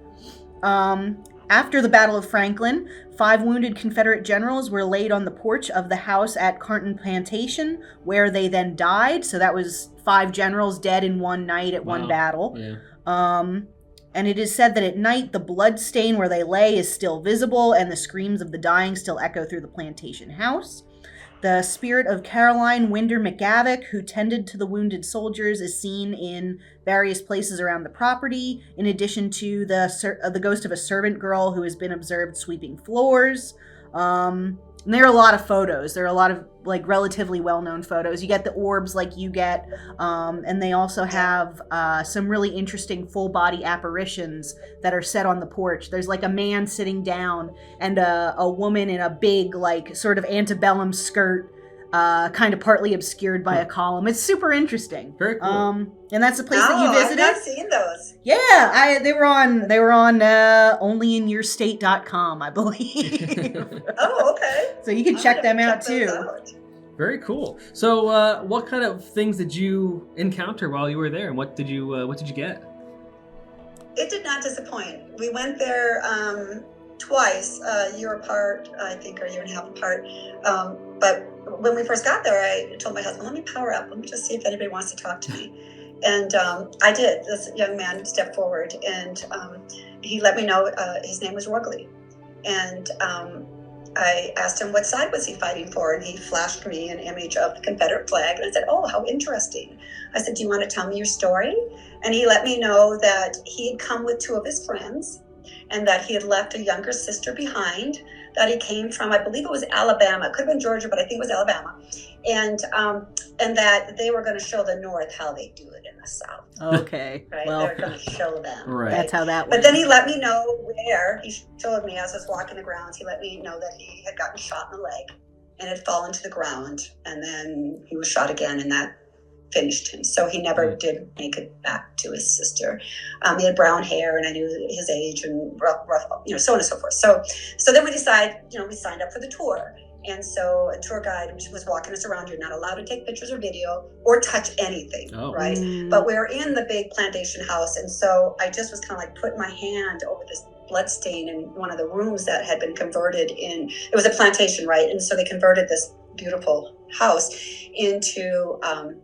After the Battle of Franklin, 5 wounded Confederate generals were laid on the porch of the house at Carnton Plantation, where they then died. So that was 5 generals dead in one night at one battle. Yeah. And it is said that at night, the blood stain where they lay is still visible, and the screams of the dying still echo through the plantation house. The spirit of Caroline Winder McGavick, who tended to the wounded soldiers, is seen in various places around the property, in addition to the ghost of a servant girl who has been observed sweeping floors. And there are a lot of photos. There are a lot of like relatively well-known photos. You get the orbs like you get, and they also have some really interesting full-body apparitions that are set on the porch. There's like a man sitting down and a woman in a big like sort of antebellum skirt, kind of partly obscured by a column. It's super interesting. Very cool. And that's the place that you visited. I've not seen those. Yeah, they were on onlyinyourstate.com, I believe. Oh, okay. So you can check them out those too. out. Very cool. So, what kind of things did you encounter while you were there, and what did you get? It did not disappoint. We went there twice, a year apart, I think, or a year and a half apart. But when we first got there, I told my husband, let me power up. Let me just see if anybody wants to talk to me. And I did. This young man stepped forward, and he let me know his name was Rugley. And I asked him what side was he fighting for, and he flashed me an image of the Confederate flag. And I said, oh, how interesting. I said, do you want to tell me your story? And he let me know that he had come with 2 of his friends, and that he had left a younger sister behind, that he came from, I believe it was Alabama. It could have been Georgia, but I think it was Alabama. And that they were going to show the North how they do it in the South. Okay. Right? Well, They're going to show them. Right. that's how that But went. then he let me know where. He showed me as I was walking the grounds. He let me know that he had gotten shot in the leg and had fallen to the ground. And then he was shot again, and that finished him. So he never did make it back to his sister. He had brown hair, and I knew his age, and rough, so on and so forth. So then we decided, we signed up for the tour. And so a tour guide was walking us around. You're not allowed to take pictures or video or touch anything, right? But we were in the big plantation house. And so I just was kind of like putting my hand over this blood stain in one of the rooms that had been converted in. It was a plantation, right? And so they converted this beautiful house into a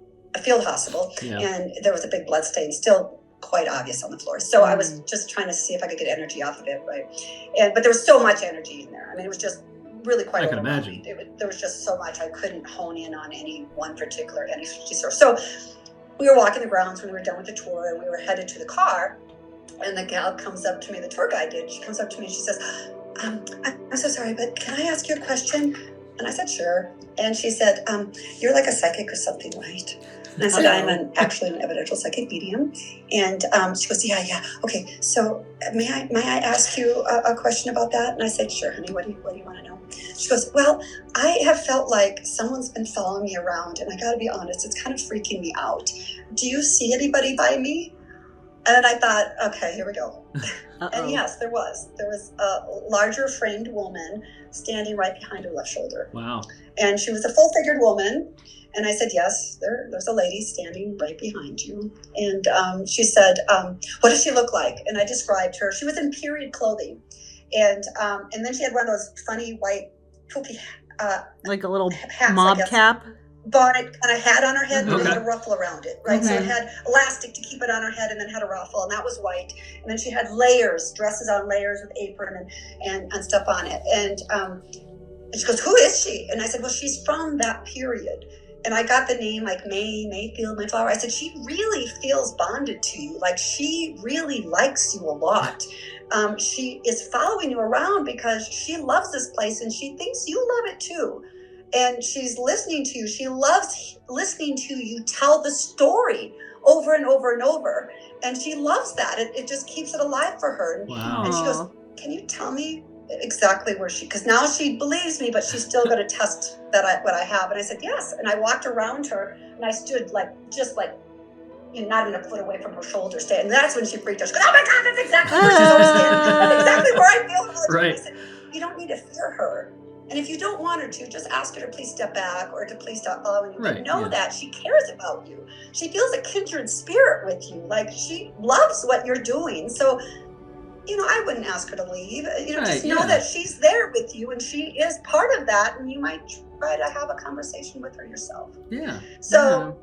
field hospital. Yeah. And there was a big blood stain still quite obvious on the floor. So I was just trying to see if I could get energy off of it, right? But there was so much energy in there. I mean, it was just really quite I can imagine. There was just so much. I couldn't hone in on any one particular energy source. So we were walking the grounds when we were done with the tour, and we were headed to the car, and the gal comes up to me, the tour guide did. She comes up to me and she says, I'm so sorry, but can I ask you a question? And I said, sure. And she said, you're like a psychic or something, right? And I said, I'm actually an evidential psychic medium. And she goes, yeah. Okay, so may I ask you a question about that? And I said, sure, honey, what do you want to know? She goes, well, I have felt like someone's been following me around, and I got to be honest, it's kind of freaking me out. Do you see anybody by me? And I thought, okay, here we go. And yes, there was a larger framed woman standing right behind her left shoulder. Wow. And she was a full-figured woman. And I said, yes, there's a lady standing right behind you. And she said, what does she look like? And I described her. She was in period clothing. And then she had one of those funny white poopy like a little hats, mob cap? Bonnet kind of hat on her head, but Okay. it had a ruffle around it, right? So it had elastic to keep it on her head, and then had a ruffle, and that was white. And then she had layers, dresses on layers with apron and stuff on it. And she goes, who is she? And I said, well, she's from that period. And I got the name like Mayfield, Mayflower. I said, she really feels bonded to you. Like, she really likes you a lot. She is following you around because she loves this place, and she thinks you love it too. And she's listening to you. She loves listening to you tell the story over and over and over. And she loves that. It just keeps it alive for her. Wow. And she goes, can you tell me exactly where because now she believes me, but she's still going to test what I have. And I said, yes. And I walked around her, and I stood just not even a foot away from her shoulder stand. And that's when she freaked out. She goes, oh my God, that's exactly where she's always standing. That's exactly where I feel her. Right. I said, you don't need to fear her. And if you don't want her to, just ask her to please step back or to please stop following you. Right, But know yeah. that she cares about you. She feels a kindred spirit with you. Like, she loves what you're doing. So, I wouldn't ask her to leave. Just know that she's there with you and she is part of that. And you might try to have a conversation with her yourself. Yeah. So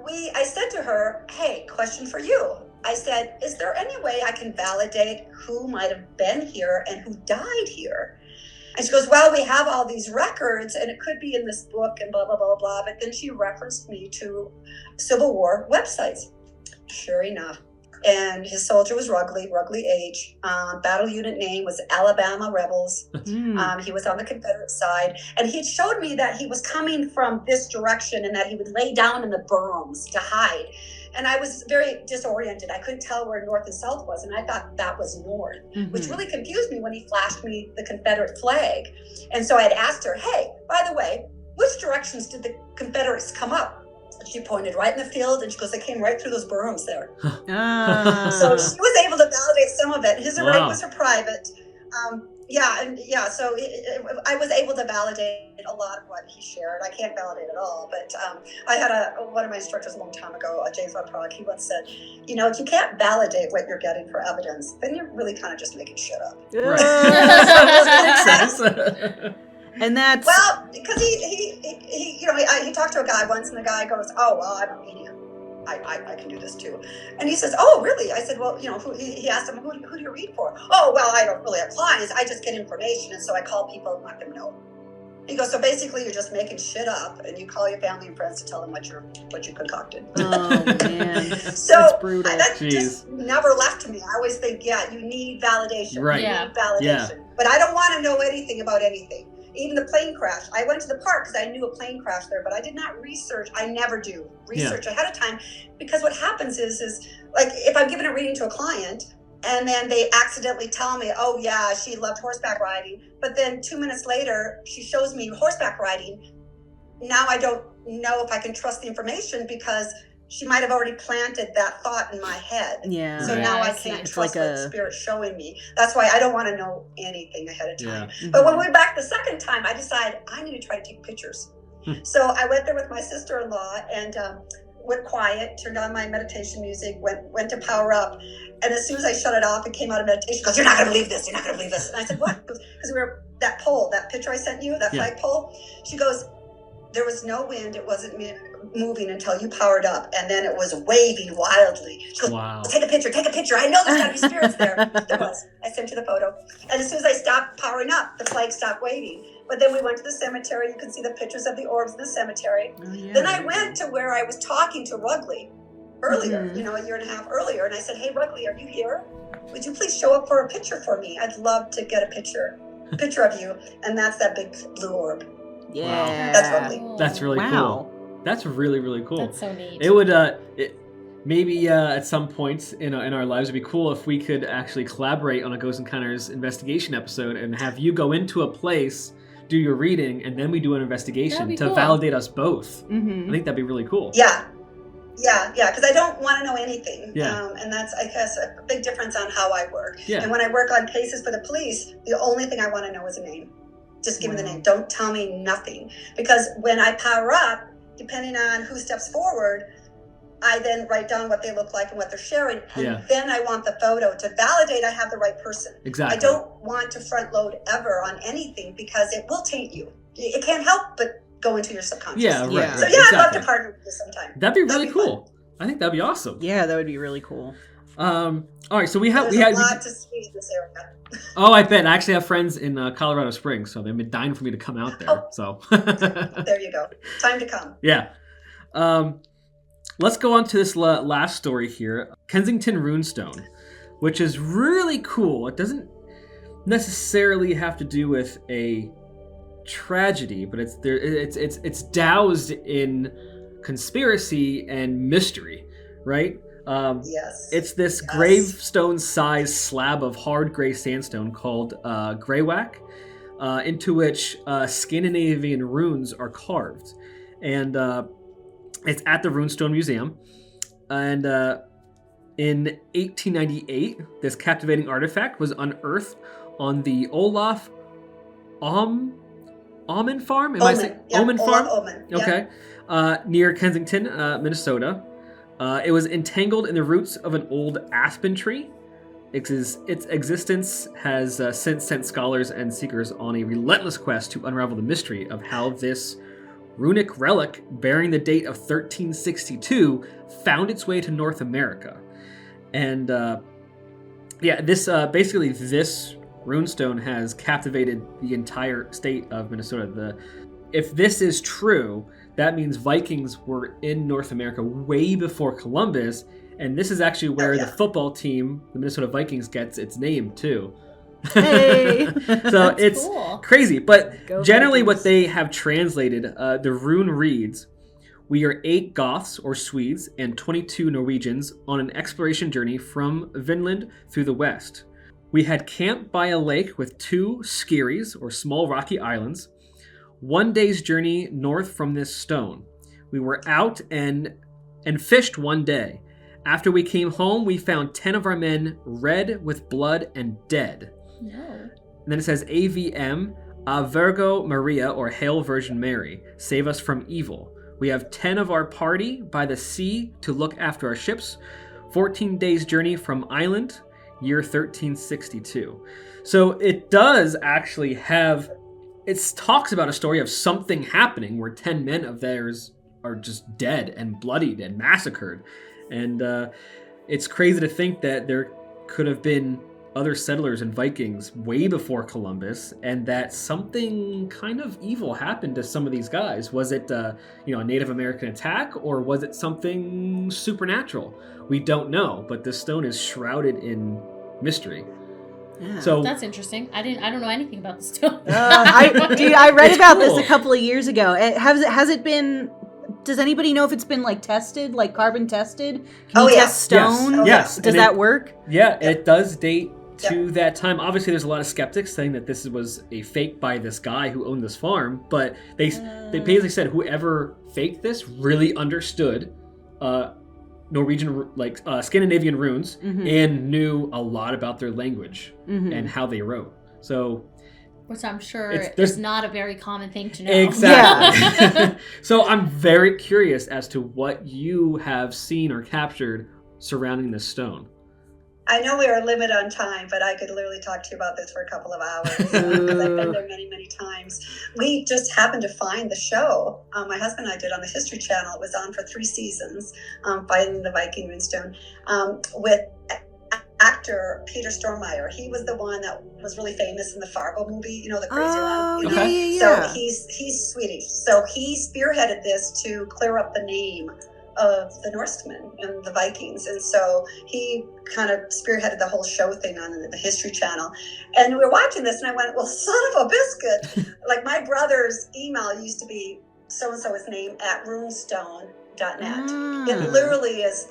I said to her, hey, question for you. I said, is there any way I can validate who might have been here and who died here? And she goes, well, we have all these records and it could be in this book and blah, blah, blah, blah. But then she referenced me to Civil War websites. Sure enough. And his soldier was Rugley H. Battle unit name was Alabama Rebels. He was on the Confederate side. And he showed me that he was coming from this direction and that he would lay down in the berms to hide. And I was very disoriented. I couldn't tell where north and south was. And I thought that was north, which really confused me when he flashed me the Confederate flag. And so I had asked her, hey, by the way, which directions did the Confederates come up? And she pointed right in the field, and she goes, they came right through those berms there. So she was able to validate some of it. His array was her private. So I was able to validate a lot of what he shared. I can't validate it all, but I had one of my instructors a long time ago, James Von Prague, he once said, if you can't validate what you're getting for evidence, then you're really kind of just making shit up. Makes sense. And that's because he talked to a guy once, and the guy goes, "Oh, well, I'm a medium. I can do this too." And he says, "Oh, really?" I said, "Well, he asked him, who do you read for?" "Oh, well, I don't really have clients. I just get information, and so I call people and let them know." He goes, "So basically, you're just making shit up, and you call your family and friends to tell them what you concocted." Oh man, so that's brutal. That just never left me. I always think, you need validation. Right. You need validation. But I don't want to know anything about anything. Even the plane crash. I went to the park because I knew a plane crashed there, but I did not research. I never do research ahead of time, because what happens is like if I'm giving a reading to a client and then they accidentally tell me, oh yeah, she loved horseback riding, but then 2 minutes later she shows me horseback riding. Now I don't know if I can trust the information because she might have already planted that thought in my head. Yeah. So now I can't trust what the spirit's showing me. That's why I don't want to know anything ahead of time. Yeah. But when we were back the second time, I decided I need to try to take pictures. So I went there with my sister-in-law and went quiet, turned on my meditation music, went to power up. And as soon as I shut it off and came out of meditation, she goes, "You're not going to believe this. You're not going to believe this." And I said, "What?" Because we were that pole, that picture I sent you, that flagpole. She goes, "There was no wind. It wasn't moving until you powered up, and then it was waving wildly." She goes, Wow. Take a picture. I know there's got to be spirits there." There was. I sent you the photo. And as soon as I stopped powering up, the flag stopped waving. But then we went to the cemetery. You can see the pictures of the orbs in the cemetery. Oh, yeah. Then I went to where I was talking to Rugley earlier, a year and a half earlier. And I said, "Hey, Rugley, are you here? Would you please show up for a picture for me? I'd love to get a picture of you." And that's that big blue orb. Yeah. That's Rugley. That's really cool. That's really, really cool. That's so neat. It would maybe at some points in our lives, it'd be cool if we could actually collaborate on a Ghost Encounters investigation episode and have you go into a place, do your reading, and then we do an investigation to validate us both. I think that'd be really cool. Yeah, because I don't want to know anything. Yeah. And that's, I guess, a big difference on how I work. Yeah. And when I work on cases for the police, the only thing I want to know is a name. Just give me the name. Don't tell me nothing. Because when I power up, depending on who steps forward, I then write down what they look like and what they're sharing. And then I want the photo to validate I have the right person. Exactly. I don't want to front load ever on anything because it will taint you. It can't help but go into your subconscious. Yeah, right. So I'd love to partner with you sometime. That'd be really cool. Fun. I think that'd be awesome. Yeah, that would be really cool. All right, so There's a lot to see in this area. Oh, I bet. I actually have friends in Colorado Springs, so they've been dying for me to come out there. So there you go. Time to come. Yeah. Let's go on to this last story here, Kensington Runestone, which is really cool. It doesn't necessarily have to do with a tragedy, but it's doused in conspiracy and mystery, right? Yes. It's this gravestone-sized slab of hard gray sandstone called greywacke, into which Scandinavian runes are carved. And it's at the Runestone Museum. And in 1898, this captivating artifact was unearthed on the Olaf Almond Farm? Am I saying Omen Farm? Omen. Okay. Near Kensington, Minnesota. It was entangled in the roots of an old aspen tree. Its existence has since sent scholars and seekers on a relentless quest to unravel the mystery of how this runic relic bearing the date of 1362 found its way to North America. And this runestone has captivated the entire state of Minnesota. If this is true, that means Vikings were in North America way before Columbus, and this is actually where the football team, the Minnesota Vikings, gets its name too. Hey. So it's cool. crazy, but Go generally Vikings. what they have translated, the rune reads, "We are 8 Goths or Swedes and 22 Norwegians on an exploration journey from Vinland through the west. We had camped by a lake with 2 skerries or small rocky islands, 1 day's journey north from this stone. We were out and fished 1 day. After we came home, we found 10 of our men red with blood and dead." No. And then it says AVM, Virgo Maria, or Hail Virgin Mary, save us from evil. We have 10 of our party by the sea to look after our ships. 14 days journey from island, year 1362. So it does actually have, it talks about a story of something happening where 10 men of theirs are just dead and bloodied and massacred. And it's crazy to think that there could have been other settlers and Vikings way before Columbus, and that something kind of evil happened to some of these guys. Was it, a Native American attack, or was it something supernatural? We don't know, but this stone is shrouded in mystery. Yeah. So That's interesting. I don't know anything about this stone. I read It's about cool. this a couple of years ago. Has it been? Does anybody know if it's been tested, carbon tested? Can you test stone? Yes. Does And that work? Yeah, it does date to that time. Obviously, there's a lot of skeptics saying that this was a fake by this guy who owned this farm, but they basically said whoever faked this really understood Norwegian, Scandinavian runes, and knew a lot about their language and how they wrote. So, Which I'm sure there's is not a very common thing to know. exactly. So I'm very curious as to what you have seen or captured surrounding this stone. I know we are limited on time, but I could literally talk to you about this for a couple of hours because I've been there many, many times. We just happened to find the show. My husband and I did on the History Channel. It was on for 3 seasons, Finding the Viking Runestone, with actor Peter Stormare. He was the one that was really famous in the Fargo movie, the crazy one. Okay. So he's Swedish. So he spearheaded this to clear up the name of the Norsemen and the Vikings, and so he kind of spearheaded the whole show thing on the History Channel. And we were watching this, and I went, "Well, son of a biscuit!" Like my brother's email used to be so and so's name at runestone.net. It literally is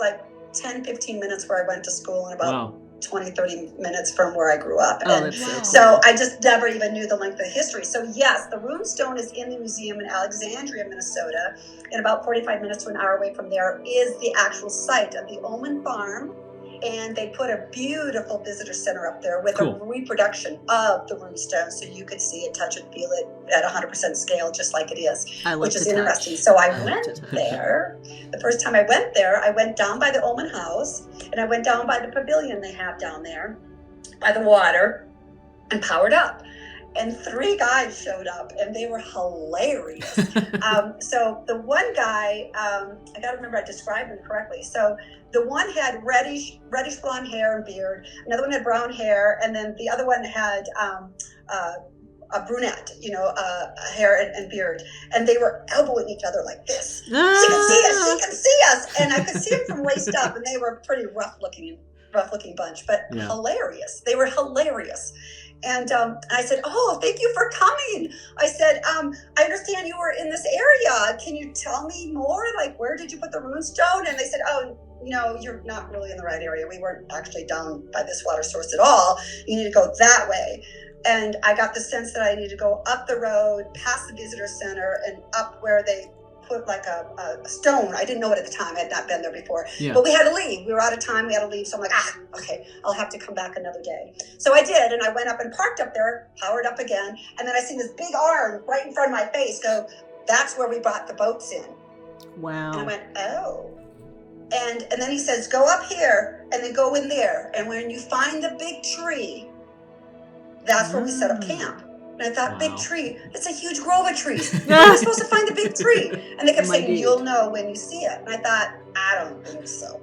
10-15 minutes where I went to school, and about 20-30 minutes from where I grew up. And That's so cool. so I just never even knew the length of the history. So yes, the runestone is in the museum in Alexandria, Minnesota. And about 45 minutes to an hour away from there is the actual site of the Omen Farm. And they put a beautiful visitor center up there with a reproduction of the runestone, so you could see it, touch it, feel it at 100% scale, just like it is, which is interesting. So I went there. The first time I went there, I went down by the Omen House, and I went down by the pavilion they have down there by the water and powered up. And 3 guys showed up, and they were hilarious. So the one guy, I got to remember I described him correctly. So the one had reddish blonde hair and beard. Another one had brown hair, and then the other one had a brunette, hair and beard. And they were elbowing each other like this. She can see us. She can see us. And I could see them from waist up, and they were pretty rough looking bunch, but hilarious. They were hilarious. And I said, "Oh, thank you for coming." I said, "I understand you were in this area. Can you tell me more? Where did you put the runestone?" And they said, "Oh, no, you're not really in the right area. We weren't actually down by this water source at all. You need to go that way." And I got the sense that I needed to go up the road, past the visitor center, and up where they put like a stone. I didn't know it at the time. I had not been there before. Yeah. But we had to leave. We were out of time. We had to leave. So I'm like, okay, I'll have to come back another day. So I did, and I went up and parked up there, powered up again, and then I see this big arm right in front of my face go, that's where we brought the boats in. Wow. And I went, oh. And then he says, go up here and then go in there. And when you find the big tree, that's where we set up camp. And I thought, big tree, it's a huge grove of trees. How am I supposed to find the big tree? And they kept saying, you'll know when you see it. And I thought, I don't think so.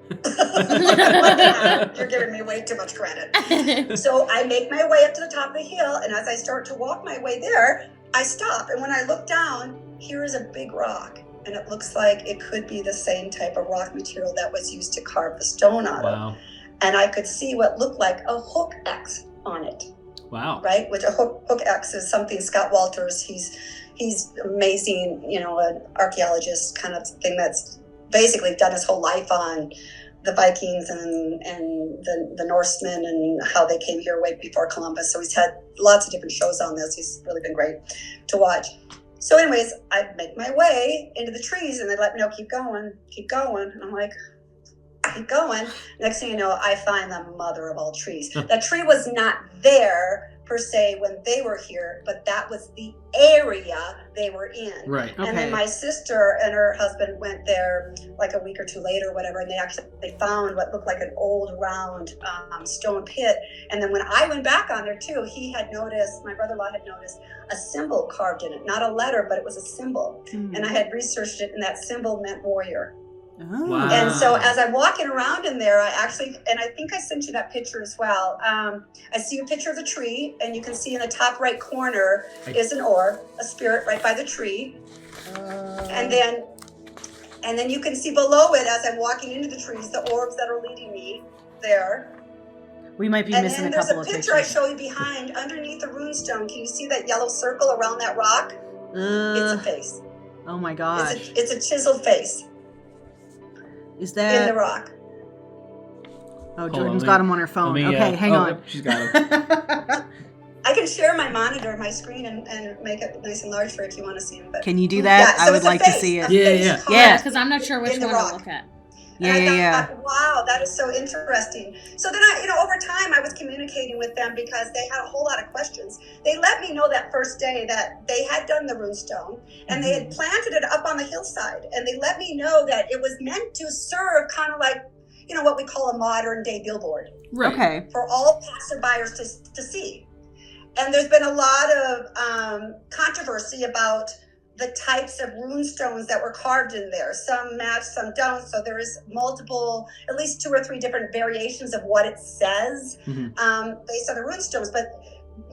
You're giving me way too much credit. So I make my way up to the top of the hill. And as I start to walk my way there, I stop. And when I look down, here is a big rock. And it looks like it could be the same type of rock material that was used to carve the stone out of. And I could see what looked like a hook X on it. Wow. Right? Which a hook X is something Scott Walters, he's amazing, an archaeologist kind of thing that's basically done his whole life on the Vikings and the Norsemen and how they came here way before Columbus. So he's had lots of different shows on this. He's really been great to watch. So anyways, I make my way into the trees and they let me know, keep going. And I'm like, keep going. Next thing you know, I find the mother of all trees. That tree was not there per se when they were here, but that was the area they were in. Right. And then my sister and her husband went there like a week or two later or whatever, and they found what looked like an old round stone pit. And then when I went back on there too, my brother-in-law had noticed a symbol carved in it. Not a letter, but it was a symbol. And I had researched it, and that symbol meant warrior. Oh. Wow. And so as I'm walking around in there, I think I sent you that picture as well. I see a picture of the tree, and you can see in the top right corner is an orb, a spirit right by the tree. And then you can see below it as I'm walking into the trees, the orbs that are leading me there. We might be missing a couple of pictures. And then there's a picture I show you behind, underneath the runestone. Can you see that yellow circle around that rock? It's a face. Oh my gosh. It's a chiseled face. Is that in the rock? Oh, Jordan's got him on her phone. Okay, hang on. She's got him. I can share my monitor, my screen, and make it nice and large for if you want to see him. But can you do that? Yeah, I would like to see it. Yeah, because I'm not sure which one to look at. Yeah. Wow, that is so interesting. So then over time I was communicating with them because they had a whole lot of questions. They let me know that first day that they had done the runestone and they had planted it up on the hillside. And they let me know that it was meant to serve kind of like, what we call a modern day billboard. Right. Okay. For all passerbyers to see. And there's been a lot of controversy about the types of rune stones that were carved in there. Some match, some don't. So there is multiple, at least 2 or 3 different variations of what it says based on the rune stones. But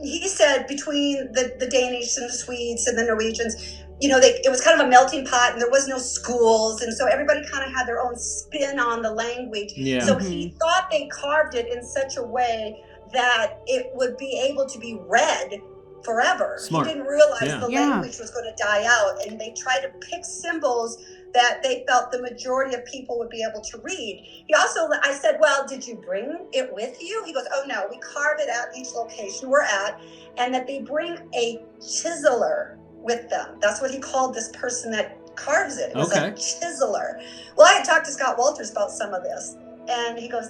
he said between the Danish and the Swedes and the Norwegians, it was kind of a melting pot and there was no schools. And so everybody kind of had their own spin on the language. Yeah. So he thought they carved it in such a way that it would be able to be read forever. Smart. He didn't realize the language was going to die out, and they tried to pick symbols that they felt the majority of people would be able to read. I said, well, did you bring it with you? He goes, oh no, we carve it at each location we're at, and that they bring a chiseler with them. That's what he called this person that carves it. It was a chiseler. Well, I had talked to Scott Walters about some of this, and he goes,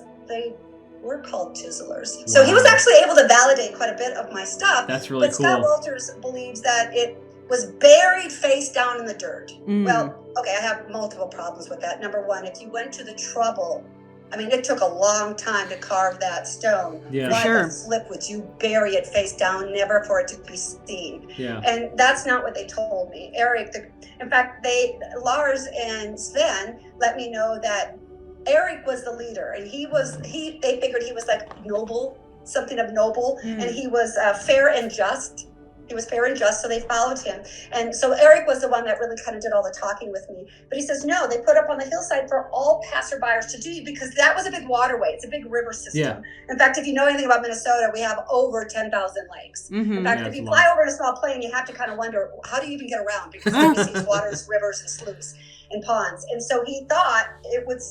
we're called chiselers. So he was actually able to validate quite a bit of my stuff. That's really cool. But Scott Walters believes that it was buried face down in the dirt. Well, okay, I have multiple problems with that. Number one, if you went to the trouble, it took a long time to carve that stone. Yeah. Why Sure. the flip would you bury it face down, never for it to be seen? Yeah. And that's not what they told me. Eric, in fact, Lars and Sven let me know that Eric was the leader, and they figured he was like noble, something of noble, and he was fair and just. He was fair and just, so they followed him. And so Eric was the one that really kind of did all the talking with me. But he says, no, they put up on the hillside for all passerbyers to do, because that was a big waterway. It's a big river system. Yeah. In fact, if you know anything about Minnesota, we have over 10,000 lakes. In fact, if you fly over in a small plane, you have to kind of wonder, how do you even get around? Because you see waters, rivers, and sloughs and ponds. And so he thought it would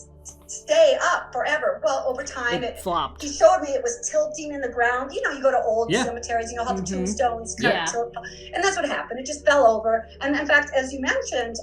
stay up forever. Well, over time, It flopped. he showed me it was tilting in the ground. You know, you go to old Yeah. cemeteries, you know how the Mhm. tombstones Yeah. tilt. And that's what happened. It just fell over. And in fact, as you mentioned,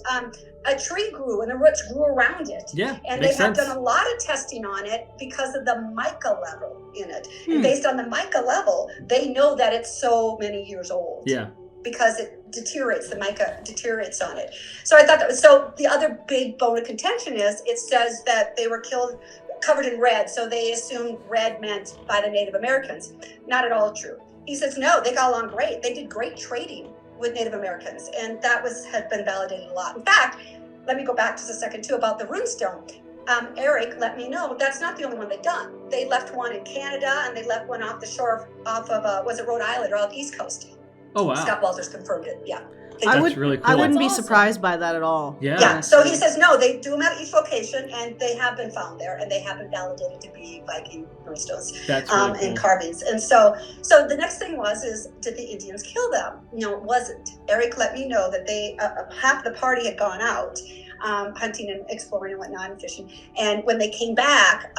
a tree grew and the roots grew around it. Yeah, And they makes have sense. done a lot of testing on it because of the mica level in it. And Hmm. based on the mica level, they know that it's so many years old. Yeah. Because it deteriorates, the mica deteriorates on it. So I thought that was, so the other big bone of contention is it says that they were killed covered in red. So they assumed red meant by the Native Americans. Not at all true. He says, no, they got along great. They did great trading with Native Americans. And that had been validated a lot. In fact, let me go back just a second too about the runestone. Eric let me know that's not the only one they've done. They left one in Canada and they left one off the shore off of, was it Rhode Island or off the East Coast? Oh, wow. Scott Walters confirmed it. Yeah. That's really cool. I wouldn't That's be awesome. surprised by that at all. Yeah. Yeah. So he says, no, they do them at each location and they have been found there and they have been validated to be Viking runestones That's really cool. and carvings. And so the next thing is, did the Indians kill them? No, it wasn't. Eric let me know that they, half the party had gone out hunting and exploring and whatnot and fishing. And when they came back,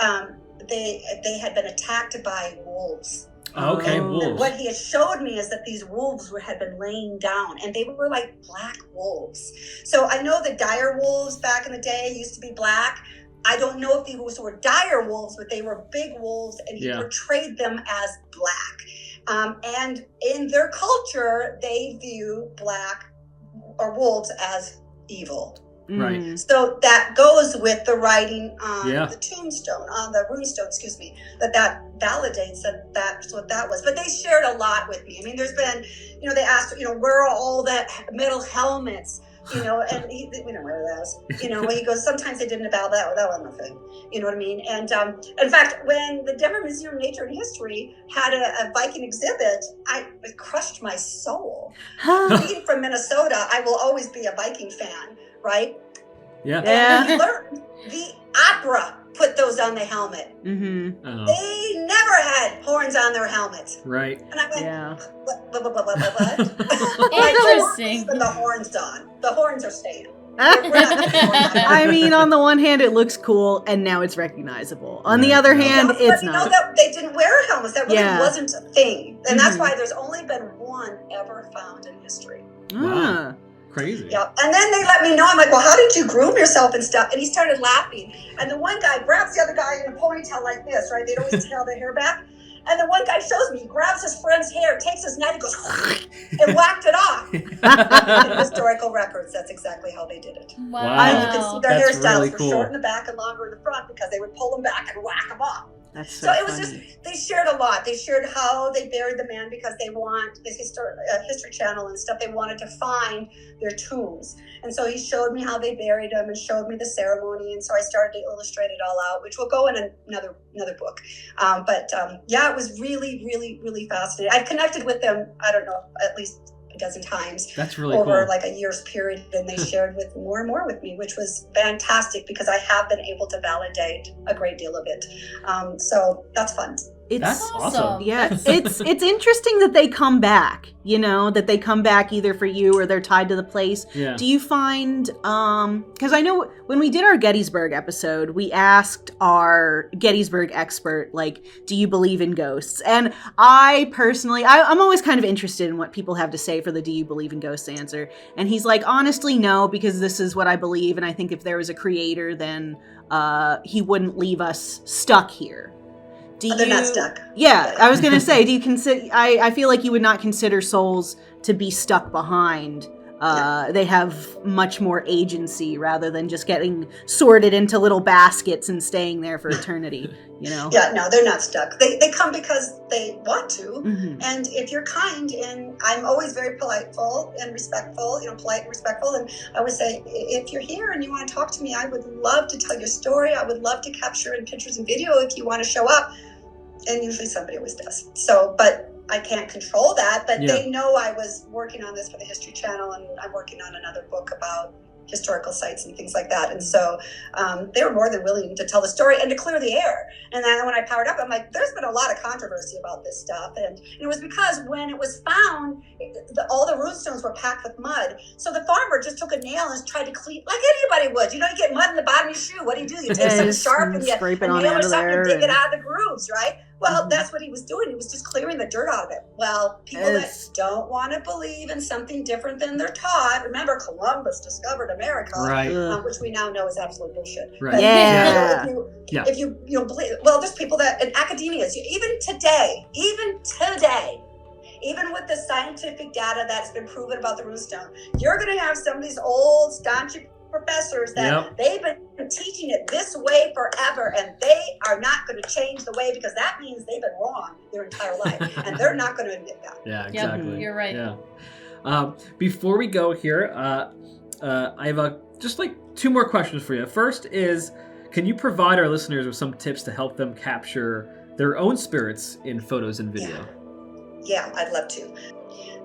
they had been attacked by wolves. Okay, Oh. wolves. What he had showed me is that these wolves had been laying down, and they were like black wolves. So I know the dire wolves back in the day used to be black. I don't know if these were dire wolves, but they were big wolves, and he portrayed them as black. And in their culture, they view black or wolves as evil. Right. Mm. So that goes with the writing on Yeah. the tombstone, on the runestone, excuse me, that validates that that's what that was. But they shared a lot with me. I mean, there's been, they asked, where are all the metal helmets? And we don't wear those. When he goes, sometimes they didn't about that wasn't a thing. You know what I mean? And in fact, when the Denver Museum of Nature and History had a Viking exhibit, it crushed my soul. Being from Minnesota, I will always be a Viking fan, right? Yeah. And we learned the opera put those on the helmet. Mm-hmm. Oh, They never had horns on their helmets. right. And I went, Yeah. what? Interesting. Even the horns on. The horns are staying. I mean, on the one hand, it looks cool, and now it's recognizable. On the Right. other Yeah. hand, But it's you not. know that they didn't wear helmets. That really Yeah. wasn't a thing. And that's Mhm. why there's only been one ever found in history. Ah. Crazy. Yeah. And then they let me know. I'm like, well, how did you groom yourself and stuff? And he started laughing. And the one guy grabs the other guy in a ponytail like this, right? They'd always tail their hair back. And the one guy shows me, he grabs his friend's hair, takes his knife, and goes, and whacked it off. In historical records, that's exactly how they did it. Wow. And you can see their That's hairstyles really were cool. short in the back and longer in the front because they would pull them back and whack them off. That's So so it was funny. they shared a lot. They shared how they buried the man because they want the History Channel and stuff. They wanted to find their tombs. And so he showed me how they buried them and showed me the ceremony. And so I started to illustrate it all out, which will go in another book. It was really, really, really fascinating. I've connected with them, I don't know, at least a dozen times. That's really over cool. like a year's period, and they shared with more and more with me, which was fantastic because I have been able to validate a great deal of it. So that's fun. It's That's awesome. yeah, it's interesting that they come back, that they come back either for you or they're tied to the place. Yeah. Do you find, because I know when we did our Gettysburg episode, we asked our Gettysburg expert, like, do you believe in ghosts? And I personally, I'm always kind of interested in what people have to say for the do you believe in ghosts answer. And he's like, honestly, no, because this is what I believe. And I think if there was a creator, then he wouldn't leave us stuck here. They're not stuck. Yeah, I was gonna say, do you consider? I feel like you would not consider souls to be stuck behind. They have much more agency rather than just getting sorted into little baskets and staying there for eternity. Yeah, no, they're not stuck. They come because they want to. Mm-hmm. And if you're kind, and I'm always very polite and respectful, polite and respectful. And I always say, if you're here and you want to talk to me, I would love to tell your story. I would love to capture in pictures and video if you want to show up. And usually somebody always does. So, but I can't control that. But they know I was working on this for the History Channel, and I'm working on another book about historical sites and things like that. And so they were more than willing to tell the story and to clear the air. And then when I powered up, I'm like, there's been a lot of controversy about this stuff. And it was because when it was found, all the runestones were packed with mud. So the farmer just took a nail and tried to clean, like anybody would. You know, you get mud in the bottom of your shoe. What do? You take something sharp and scrape it a on nail out or of something there and dig it and- out of the grooves, right? Well, that's what he was doing. He was just clearing the dirt out of it. Well, people that don't want to believe in something different than they're taught. Remember, Columbus discovered America, Right. which we now know is absolute bullshit. Right. But, Yeah. if you believe, well, there's people that in academia, even today, even with the scientific data that's been proven about the runestone, you're going to have some of these old staunch professors that they've been teaching it this way forever, and they are not going to change the way because that means they've been wrong their entire life, and they're not going to admit that. Yeah, exactly. Yep, you're right. Yeah. Before we go here, I have just like 2 more questions for you. First is, can you provide our listeners with some tips to help them capture their own spirits in photos and video? Yeah, I'd love to.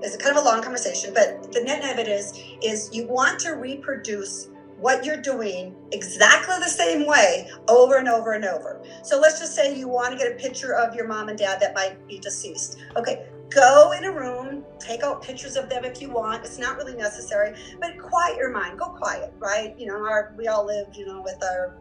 It's kind of a long conversation, but the net of it is you want to reproduce what you're doing exactly the same way over and over and over. So let's just say you want to get a picture of your mom and dad that might be deceased. Okay, go in a room, take out pictures of them if you want. It's not really necessary, but quiet your mind. Go quiet, right? You know, we all live, you know, with our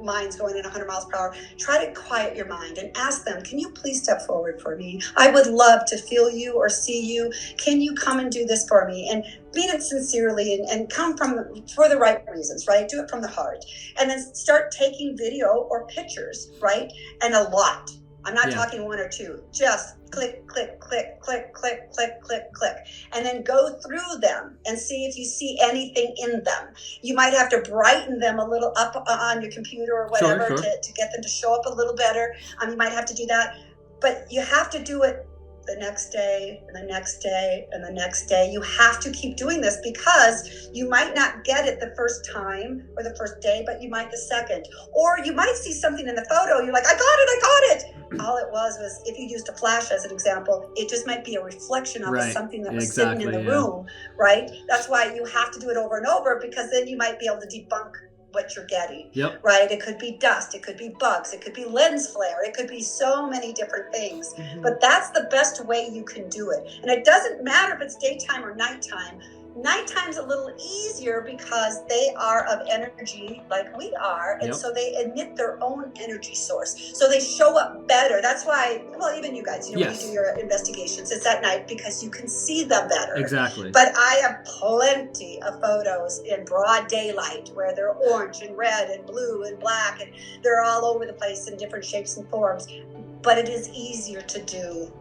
minds going at 100 miles per hour. Try to quiet your mind and ask them, can you please step forward for me? I would love to feel you or see you. Can you come and do this for me? And mean it sincerely and come for the right reasons, right? Do it from the heart. And then start taking video or pictures, right? And a lot. I'm not talking 1 or 2. Just click, click, click, click, click, click, click, click. And then go through them and see if you see anything in them. You might have to brighten them a little up on your computer or whatever Sure. to get them to show up a little better. You might have to do that. But you have to do it the next day and the next day and the next day. You have to keep doing this because you might not get it the first time or the first day, but you might the second. Or you might see something in the photo, you're like, I got it. All it was if you used a flash as an example, it just might be a reflection of something that was sitting in the room, right? That's why you have to do it over and over, because then you might be able to debunk what you're getting, right? It could be dust, it could be bugs, it could be lens flare, it could be so many different things. But that's the best way you can do it. And it doesn't matter if it's daytime or nighttime. Nighttime's a little easier because they are of energy like we are, and so they emit their own energy source. So they show up better. That's why, well, even you guys, you know, when you do your investigations, it's at night because you can see them better. Exactly. But I have plenty of photos in broad daylight where they're orange and red and blue and black, and they're all over the place in different shapes and forms. But it is easier to do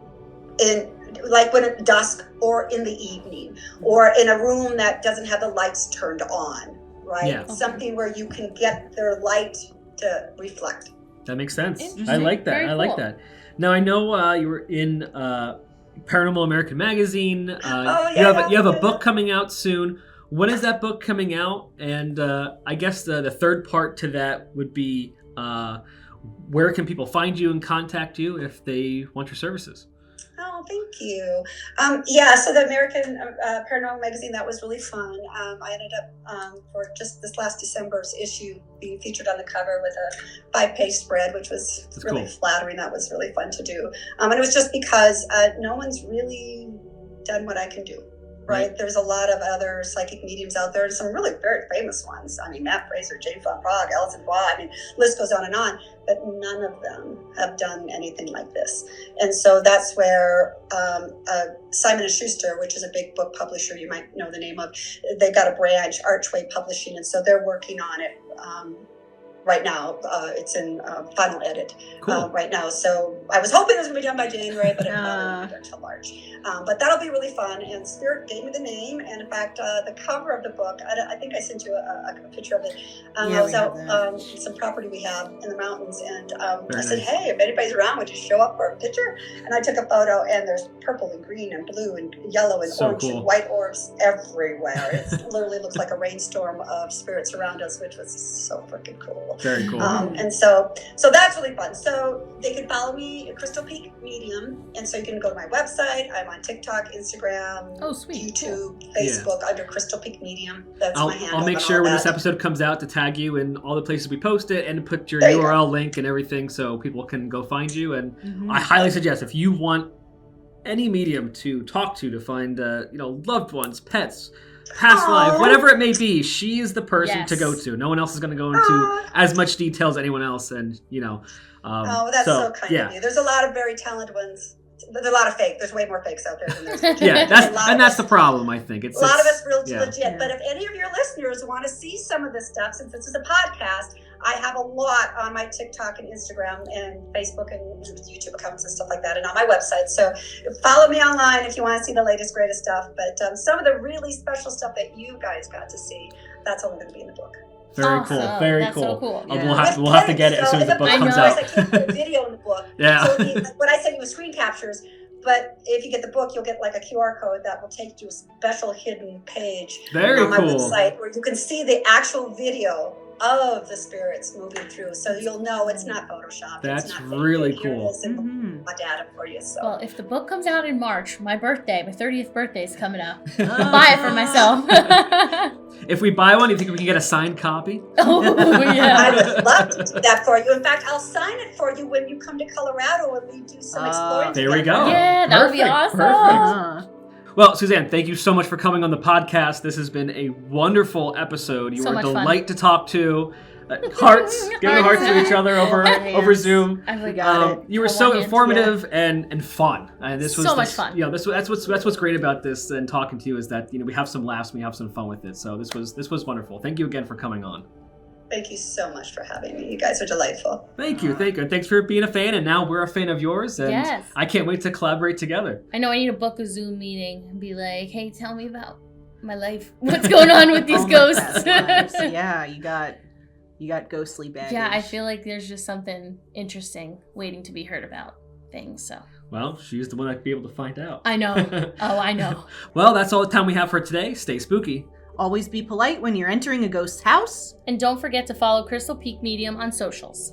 in like when it's dusk or in the evening or in a room that doesn't have the lights turned on, right? Something where you can get their light to reflect. That makes sense. I like that. Very I like cool. that. Now I know you were in Paranormal American Magazine. You have a book coming out soon. When is that book coming out? And I guess the third part to that would be where can people find you and contact you if they want your services? Oh, thank you. So the American Paranormal Magazine, that was really fun. I ended up, for just this last December's issue, being featured on the cover with a 5-page spread, which was really flattering. That was really fun to do. And it was just because no one's really done what I can do. Right? There's a lot of other psychic mediums out there, and some really very famous ones. I mean, Matt Fraser, Jane Von Prague, Alison Bois, I mean, list goes on, but none of them have done anything like this. And so that's where Simon & Schuster, which is a big book publisher, you might know the name of, they've got a branch, Archway Publishing, and so they're working on it right now. It's in final edit right now. So I was hoping it was going to be done by January, but it probably won't be done until March. But that'll be really fun. And Spirit gave me the name. And in fact, the cover of the book, I think I sent you a picture of it. I was out some property we have in the mountains. And I said, hey, if anybody's around, would you show up for a picture? And I took a photo, and there's purple and green and blue and yellow and orange and white orbs everywhere. It literally looks like a rainstorm of spirits around us, which was so freaking cool. cool. Very cool. And so that's really fun. So they can follow me at Crystal Peak Medium, and so you can go to my website. I'm on TikTok, Instagram, YouTube, Facebook under Crystal Peak Medium. That's my handle. I'll make sure when this episode comes out to tag you in all the places we post it and put your URL link and everything so people can go find you. And I highly suggest, if you want any medium to talk to find loved ones, pets, past life, whatever it may be, she is the person to go to. No one else is going to go into as much detail as anyone else. And that's so kind of you. There's a lot of very talented ones. There's a lot of fake. There's way more fakes out there than there's that's the problem. I think it's a lot of us real legit. But if any of your listeners want to see some of this stuff, since this is a podcast, I have a lot on my TikTok and Instagram and Facebook and YouTube accounts and stuff like that, and on my website. So follow me online if you want to see the latest, greatest stuff. But some of the really special stuff that you guys got to see, that's only going to be in the book. Very cool. Very That's cool. So cool. Yeah. We'll have to get it as soon as the book comes out. I can't put a video in the book. So what I sent you was screen captures. But if you get the book, you'll get like a QR code that will take you to a special hidden page on my website where you can see the actual video of the spirits moving through, so you'll know it's not photoshopped. That's it's not really cool. My data for you. So. Well, if the book comes out in March, my 30th birthday is coming up. I'll buy it for myself. If we buy one, do you think we can get a signed copy? Oh, yeah. I would love to do that for you. In fact, I'll sign it for you when you come to Colorado and we do some exploring There we go. Yeah, that would be awesome. Perfect. Well, Susanne, thank you so much for coming on the podcast. This has been a wonderful episode. You were a delight to talk to. Hearts, giving hearts to each other over Zoom. You were so informative and fun. This was so much fun. That's what's great about this and talking to you is that we have some laughs, and we have some fun with it. So this was wonderful. Thank you again for coming on. Thank you so much for having me. You guys are delightful. Thank you. And thanks for being a fan. And now we're a fan of yours. And I can't wait to collaborate together. I know I need to book a Zoom meeting and be like, hey, tell me about my life. What's going on with these ghosts? Yeah, you got ghostly baggage. Yeah, I feel like there's just something interesting waiting to be heard about things. So. Well, she's the one that could be able to find out. I know. Oh, I know. Well, that's all the time we have for today. Stay spooky. Always be polite when you're entering a ghost's house. And don't forget to follow Crystal Peak Medium on socials.